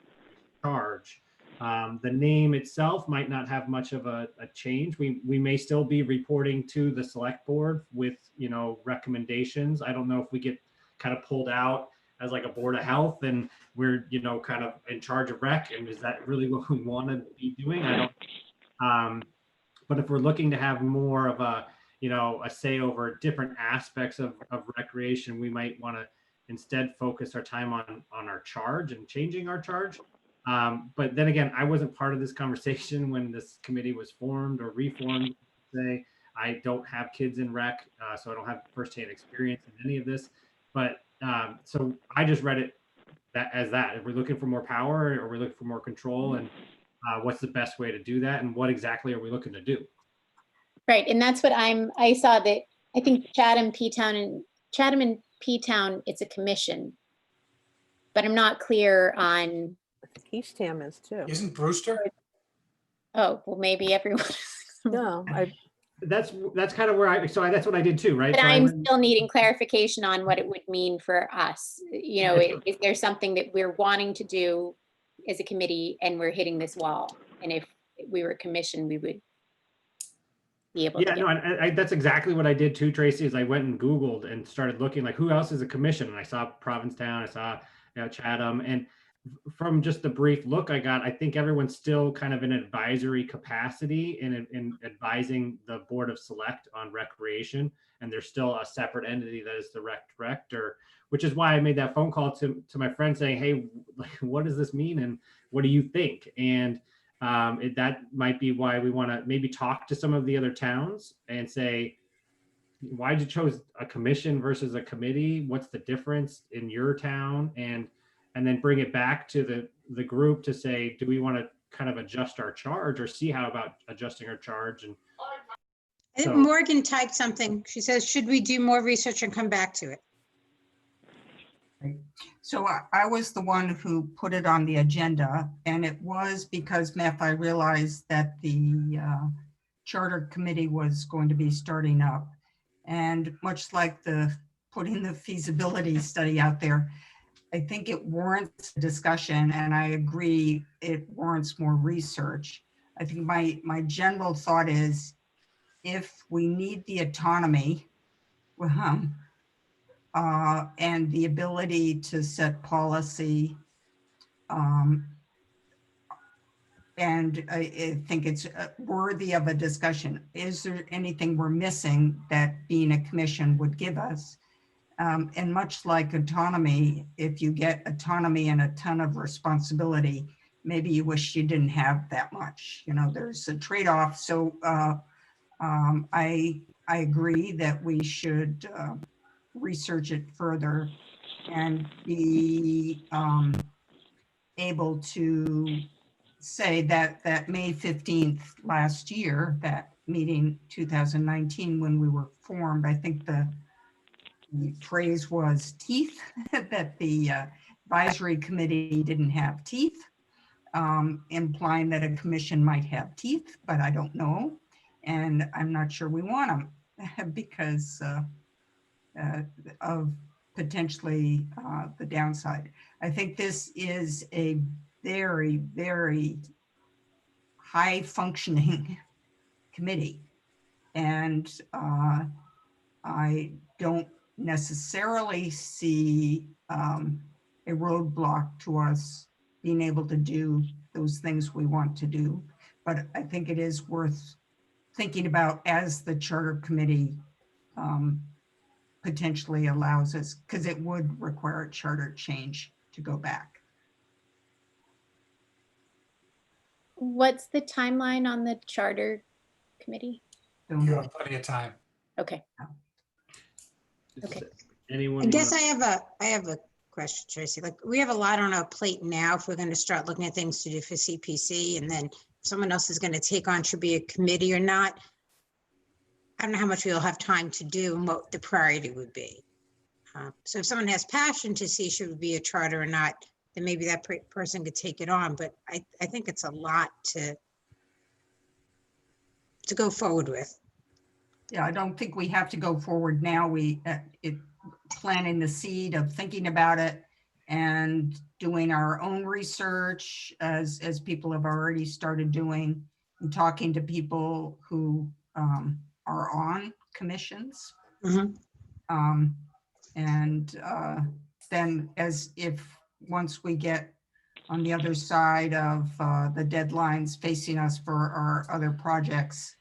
charge. The name itself might not have much of a change. We may still be reporting to the select board with, recommendations. I don't know if we get kind of pulled out as like a board of health and we're, kind of in charge of rec. And is that really what we want to be doing? I don't. But if we're looking to have more of a, a say over different aspects of recreation, we might want to instead focus our time on our charge and changing our charge. But then again, I wasn't part of this conversation when this committee was formed or reformed. Say, I don't have kids in rec, so I don't have firsthand experience in any of this. But so I just read it as that. If we're looking for more power or we're looking for more control, and what's the best way to do that, and what exactly are we looking to do? Right, and that's what I saw that, I think Chatham and P-Town, it's a commission. But I'm not clear on. Eastham is too. Isn't Brewster? Oh, well, maybe everyone. No, That's kind of where that's what I did too, right? But So I'm still needing clarification on what it would mean for us. Is there something that we're wanting to do as a committee and we're hitting this wall? And if we were a commission, we would be able to. Yeah, no, and that's exactly what I did too, Tracy, is I went and Googled and started looking like who else is a commission. And I saw Provincetown, I saw Chatham, and from just the brief look I got, I think everyone's still kind of in an advisory capacity in advising the Board of Select on recreation. And there's still a separate entity that is the rec director, which is why I made that phone call to my friend saying, hey, what does this mean? And what do you think? And that might be why we want to maybe talk to some of the other towns and say, why'd you chose a commission versus a committee? What's the difference in your town? And then bring it back to the group to say, do we want to kind of adjust our charge or see how about adjusting our charge? And I think Morgan typed something. She says, should we do more research and come back to it? So I was the one who put it on the agenda, and it was because, Meth, I realized that the charter committee was going to be starting up. And much like putting the feasibility study out there, I think it warrants a discussion, and I agree it warrants more research. I think my general thought is, if we need the autonomy, and the ability to set policy. And I think it's worthy of a discussion. Is there anything we're missing that being a commission would give us? And much like autonomy, if you get autonomy and a ton of responsibility, maybe you wish you didn't have that much. You know, there's a trade-off. So I agree that we should research it further and be able to say that that May 15th last year, that meeting 2019 when we were formed, I think the phrase was teeth, that the advisory committee didn't have teeth, implying that a commission might have teeth, but I don't know. And I'm not sure we want them because of potentially the downside. I think this is a very, very high functioning committee. And I don't necessarily see a roadblock to us being able to do those things we want to do. But I think it is worth thinking about as the charter committee potentially allows us, because it would require a charter change to go back. What's the timeline on the charter committee? Don't You know. have plenty of time. Okay. Does Okay. Anyone? I guess wanna- I have a question, Tracy. Like, we have a lot on our plate now if we're going to start looking at things to do for CPC, and then someone else is going to take on, should be a committee or not. I don't know how much we'll have time to do and what the priority would be. So if someone has passion to see should it be a charter or not, then maybe that person could take it on. But I think it's a lot to go forward with. Yeah, I don't think we have to go forward now. We planting the seed of thinking about it and doing our own research as people have already started doing, and talking to people who are on commissions. Mhm. And then once we get on the other side of the deadlines facing us for our other projects,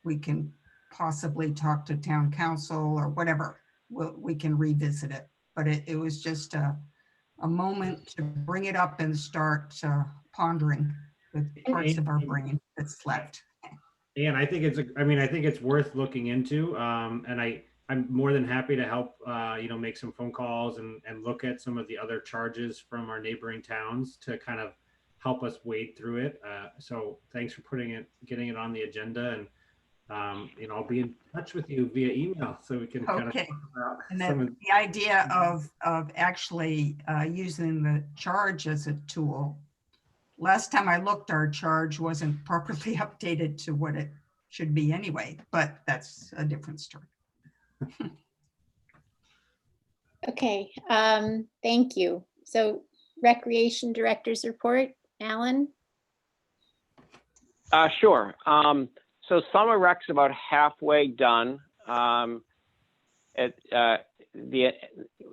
we can possibly talk to town council or whatever. We can revisit it. But it was just a moment to bring it up and start pondering with parts of our brain that's left. And I think I think it's worth looking into. And I'm more than happy to help, make some phone calls and look at some of the other charges from our neighboring towns to kind of help us wade through it. So thanks for getting it on the agenda, and I'll be in touch with you via email so we can kind of Okay. talk about And some then of the idea of actually using the charge as a tool. Last time I looked, our charge wasn't properly updated to what it should be anyway, but that's a different story. Okay, thank you. So Recreation Director's report, Alan? Sure. So summer rec's about halfway done. At the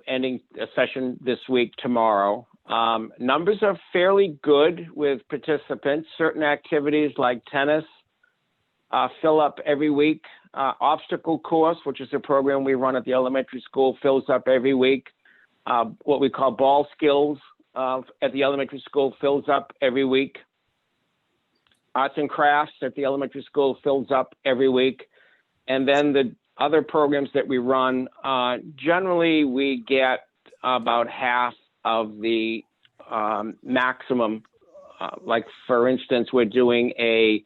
ending session this week tomorrow. Numbers are fairly good with participants. Certain activities like tennis fill up every week. Obstacle course, which is a program we run at the elementary school, fills up every week. What we call ball skills at the elementary school fills up every week. Arts and crafts at the elementary school fills up every week. And then the other programs that we run, generally we get about half of the maximum. Like for instance, we're doing a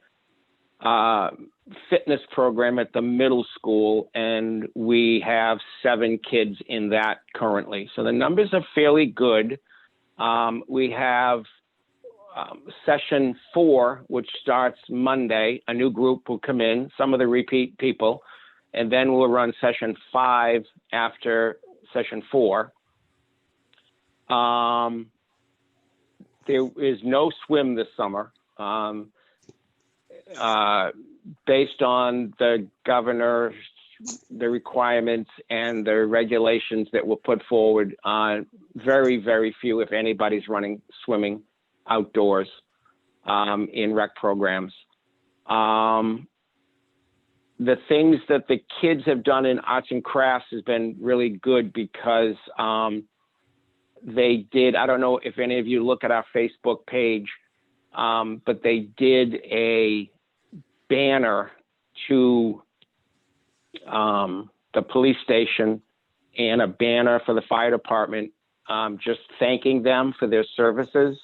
fitness program at the middle school, and we have 7 kids in that currently. So the numbers are fairly good. We have session 4, which starts Monday. A new group will come in, some of the repeat people, and then we'll run session 5 after session 4. There is no swim this summer. Based on the governor's the requirements and the regulations that were put forward. Very, very few, if anybody's running swimming outdoors in rec programs. The things that the kids have done in arts and crafts has been really good because they did, I don't know if any of you look at our Facebook page, but they did a banner to the police station and a banner for the fire department, just thanking them for their services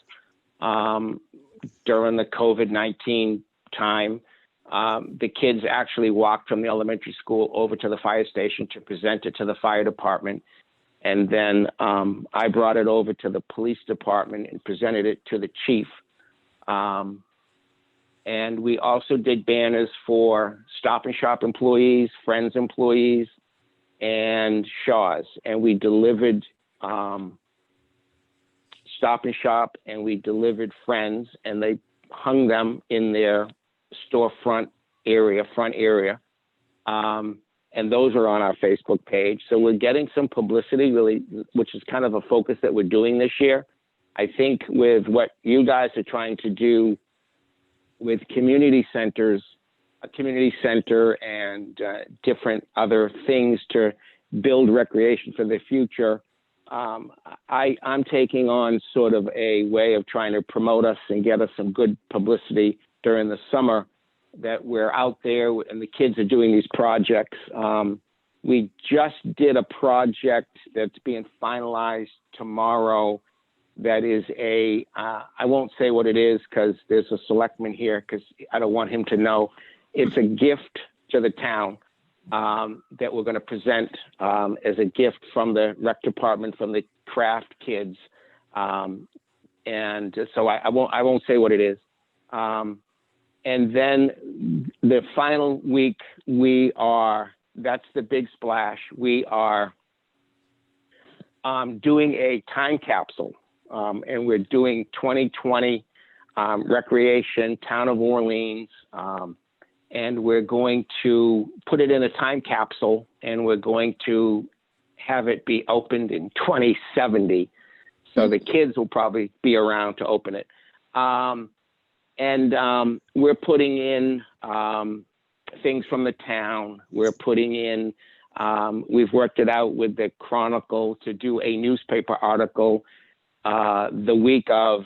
during the COVID-19 time. The kids actually walked from the elementary school over to the fire station to present it to the fire department. And then I brought it over to the police department and presented it to the chief. And we also did banners for Stop and Shop employees, Friends employees, and Shaw's. And we delivered Stop and Shop and we delivered Friends, and they hung them in their storefront area, front area. And those are on our Facebook page. So we're getting some publicity, really, which is kind of a focus that we're doing this year. I think with what you guys are trying to do with community centers, a community center and different other things to build recreation for the future, I'm taking on sort of a way of trying to promote us and get us some good publicity during the summer, that we're out there and the kids are doing these projects. We just did a project that's being finalized tomorrow that is I won't say what it is because there's a selectman here because I don't want him to know. It's a gift to the town that we're going to present as a gift from the rec department, from the craft kids. And so I won't say what it is. And then the final week, that's the big splash. We are doing a time capsule, and we're doing 2020 recreation, town of Orleans, and we're going to put it in a time capsule, and we're going to have it be opened in 2070. So the kids will probably be around to open it. And we're putting in things from the town. We're putting in, we've worked it out with the Chronicle to do a newspaper article the week of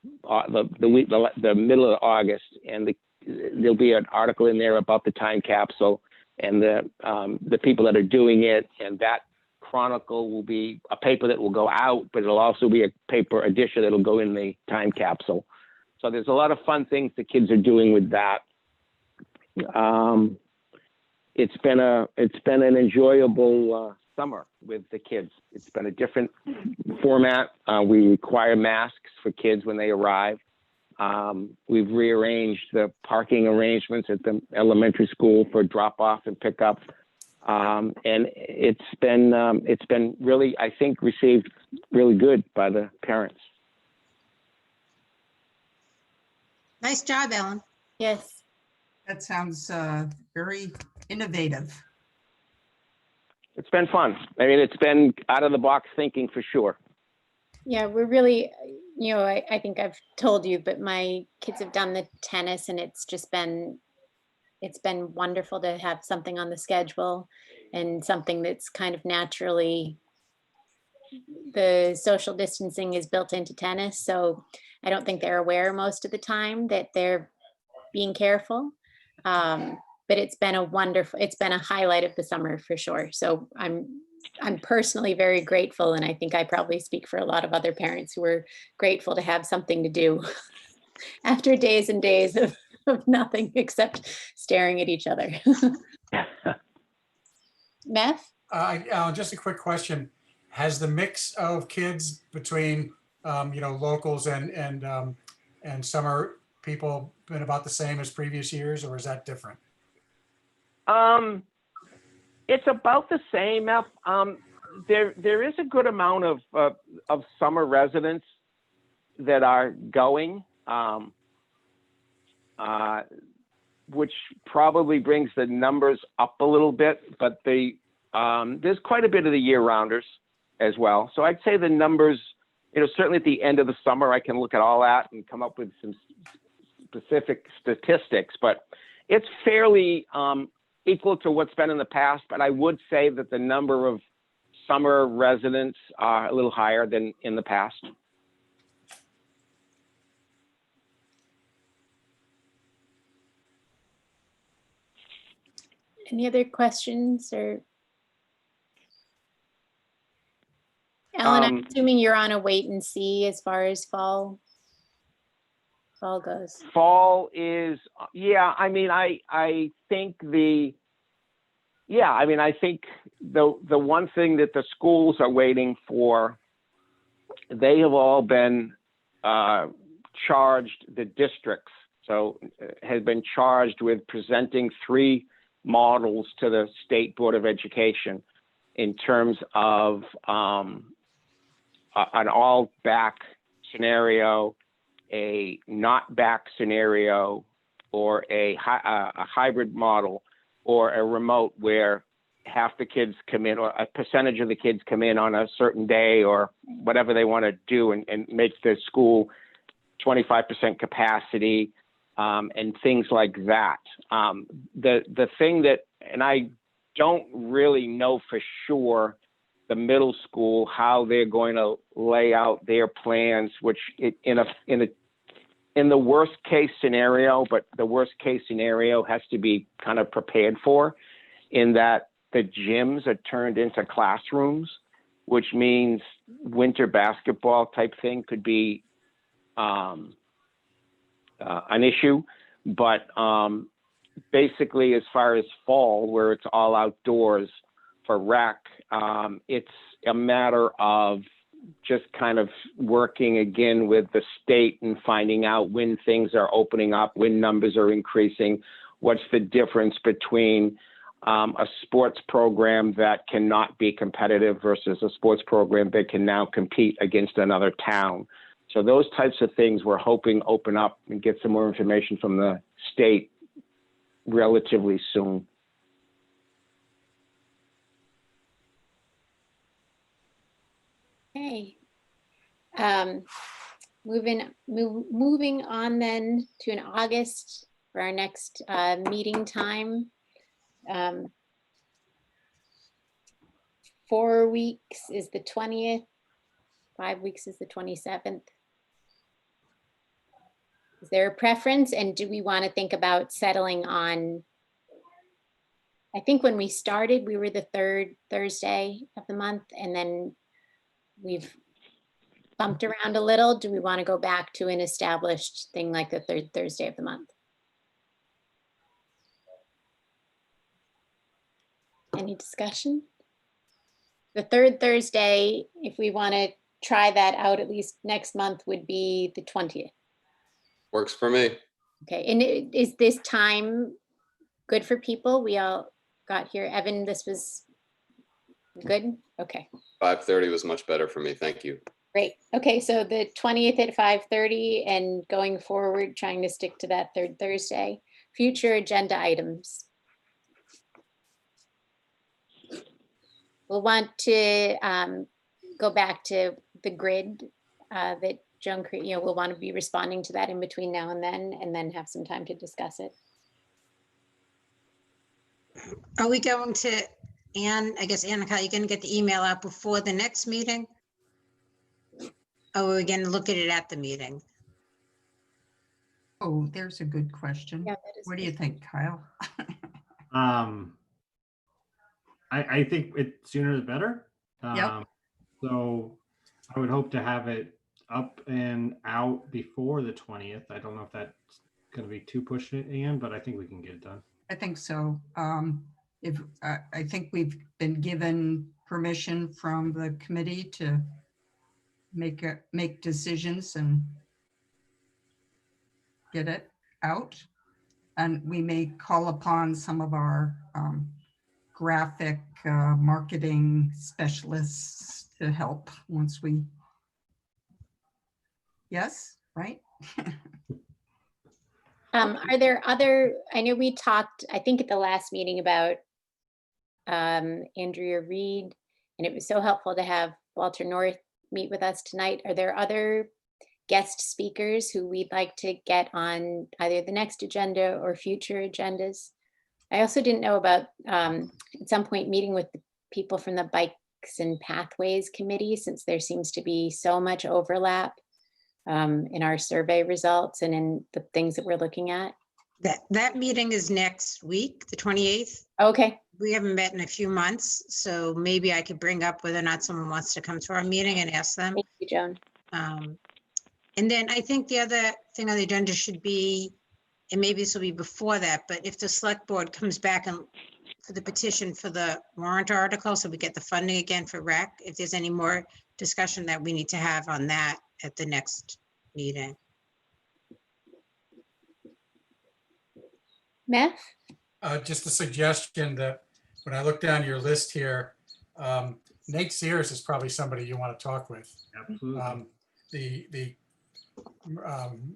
the middle of August, and there'll be an article in there about the time capsule and the people that are doing it, and that Chronicle will be a paper that will go out, but it'll also be a paper edition that'll go in the time capsule. So there's a lot of fun things the kids are doing with that. It's been an enjoyable summer with the kids. It's been a different format. We require masks for kids when they arrive. We've rearranged the parking arrangements at the elementary school for drop off and pickup. And it's been really, I think, received really good by the parents. Nice job, Ellen. Yes. That sounds very innovative. It's been fun. I mean, it's been out of the box thinking for sure. Yeah, we're really, I think I've told you, but my kids have done the tennis, and it's been wonderful to have something on the schedule and something that's kind of naturally, the social distancing is built into tennis. So I don't think they're aware most of the time that they're being careful. But it's been a highlight of the summer for sure. So I'm personally very grateful. And I think I probably speak for a lot of other parents who are grateful to have something to do after days and days of nothing except staring at each other. Meth? Just a quick question. Has the mix of kids between, locals and summer people been about the same as previous years, or is that different? It's about the same. There is a good amount of summer residents that are going. which probably brings the numbers up a little bit, but there's quite a bit of the year-rounders as well. So I'd say the numbers, certainly at the end of the summer, I can look at all that and come up with some specific statistics, but it's fairly equal to what's been in the past. But I would say that the number of summer residents are a little higher than in the past. Any other questions or? Ellen, I'm assuming you're on a wait and see as far as fall goes. Fall is, yeah, I mean, I think I think the one thing that the schools are waiting for, they have all been charged, the districts, so has been charged with presenting 3 models to the State Board of Education in terms of an all back scenario, a not back scenario, or a hybrid model, or a remote where half the kids come in, or a percentage of the kids come in on a certain day, or whatever they want to do, and make the school 25% capacity, and things like that. The thing that, and I don't really know for sure, the middle school, how they're going to lay out their plans, which in the worst case scenario, but the worst case scenario has to be kind of prepared for, in that the gyms are turned into classrooms, which means winter basketball type thing could be an issue. But basically, as far as fall, where it's all outdoors for rec, it's a matter of just kind of working again with the state and finding out when things are opening up, when numbers are increasing, what's the difference between a sports program that cannot be competitive versus a sports program that can now compete against another town. So those types of things we're hoping open up and get some more information from the state relatively soon. Okay. Moving on then to in August for our next meeting time. 4 weeks is the 20th, 5 weeks is the 27th. Is there a preference, and do we want to think about settling on, I think when we started, we were the 3rd Thursday of the month, and then we've bumped around a little. Do we want to go back to an established thing like the 3rd Thursday of the month? Any discussion? The 3rd Thursday, if we want to try that out at least next month, would be the 20th. Works for me. Okay, and is this time good for people? We all got here. Evan, this was good? Okay. 5:30 was much better for me. Thank you. Great. Okay, so the 20th at 5:30, and going forward, trying to stick to that 3rd Thursday. Future agenda items. We'll want to go back to the grid that Joan created. We'll want to be responding to that in between now and then have some time to discuss it. Are we going to, Anne, I guess, Annika, are you going to get the email out before the next meeting? Or are we going to look at it at the meeting? Oh, there's a good question. Yeah, that is What do you think, Kyle? I think sooner the better. Yep. So I would hope to have it up and out before the 20th. I don't know if that's going to be too pushing it, Ian, but I think we can get it done. I think so. If I think we've been given permission from the committee to make decisions and get it out. And we may call upon some of our graphic marketing specialists to help once we, yes, right? Are there other, I know we talked, I think at the last meeting about Andrea Reed, and it was so helpful to have Walter North meet with us tonight. Are there other guest speakers who we'd like to get on either the next agenda or future agendas? I also didn't know about at some point meeting with the people from the Bikes and Pathways Committee, since there seems to be so much overlap in our survey results and in the things that we're looking at. That meeting is next week, the 28th. Okay, We haven't met in a few months, so maybe I could bring up whether or not someone wants to come to our meeting and ask them. thank you, Joan. And then I think the other thing on the agenda should be, and maybe this will be before that, but if the select board comes back and for the petition for the warrant article, so we get the funding again for rec, if there's any more discussion that we need to have on that at the next meeting. Meth? Just a suggestion that when I look down your list here, Nate Sears is probably somebody you want to talk with. Absolutely. The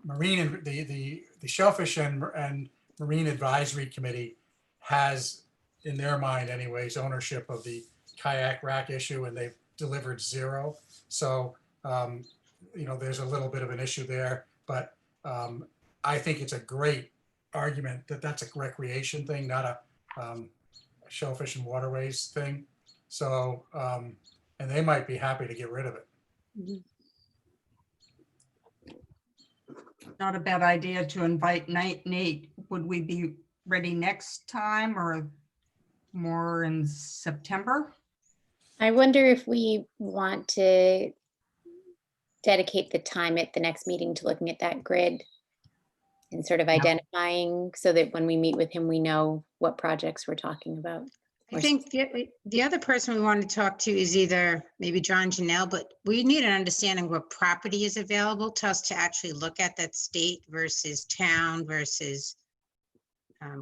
marine and the Shellfish and Marine Advisory Committee has, in their mind anyways, ownership of the kayak rack issue, and they've delivered zero. So, you know, there's a little bit of an issue there, but I think it's a great argument that that's a recreation thing, not a shellfish and waterways thing. So, and they might be happy to get rid of it. Not a bad idea to invite Nate. Would we be ready next time or more in September? I wonder if we want to dedicate the time at the next meeting to looking at that grid and sort of identifying so that when we meet with him, we know what projects we're talking about. I think the other person we want to talk to is either maybe John Janelle, but we need an understanding what property is available to us to actually look at, that state versus town versus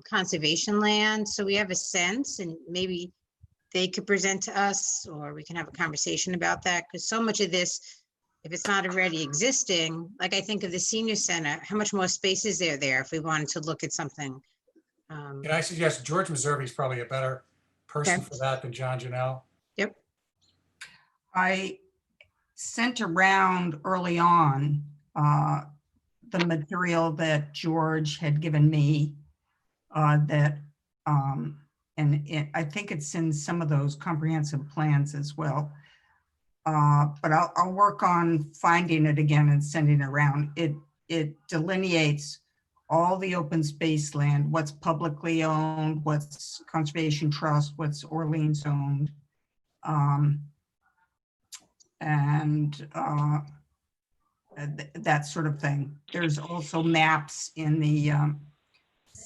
conservation land. So we have a sense, and maybe they could present to us, or we can have a conversation about that, because so much of this, if it's not already existing, like I think of the senior center, how much more space is there if we wanted to look at something? Can I suggest George Meserve is probably a better person Okay. for that than John Janelle? Yep. I sent around early on the material that George had given me and I think it's in some of those comprehensive plans as well. But I'll work on finding it again and sending it around. It delineates all the open space land, what's publicly owned, what's conservation trust, what's Orleans owned. That sort of thing. There's also maps in the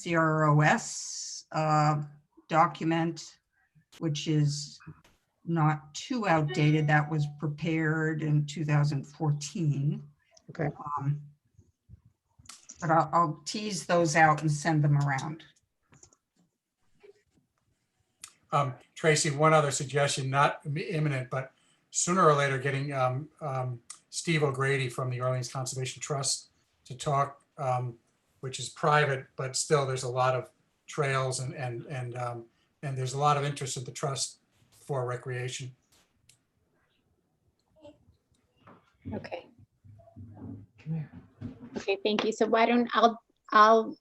CROS document, which is not too outdated. That was prepared in 2014. Okay. But I'll tease those out and send them around. Tracy, one other suggestion, not imminent, but sooner or later getting Steve O'Grady from the Orleans Conservation Trust to talk, which is private, but still there's a lot of trails and there's a lot of interest in the trust for recreation. Okay. Okay, thank you. So why don't I'll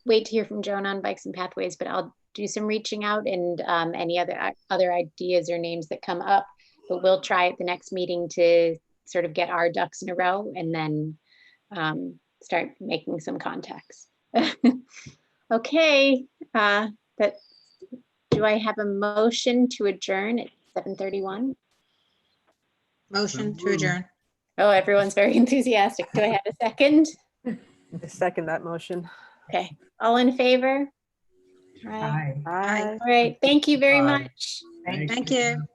wait to hear from Joan on Bikes and Pathways, but I'll do some reaching out and any other ideas or names that come up. But we'll try at the next meeting to sort of get our ducks in a row and then start making some contacts. Okay, but do I have a motion to adjourn at 7:31? Motion to adjourn. Oh, everyone's very enthusiastic. Do I have a second? I second that motion. Okay, all in favor? All right. Bye. Aye. All right, thank you very Aye. much. Thank you.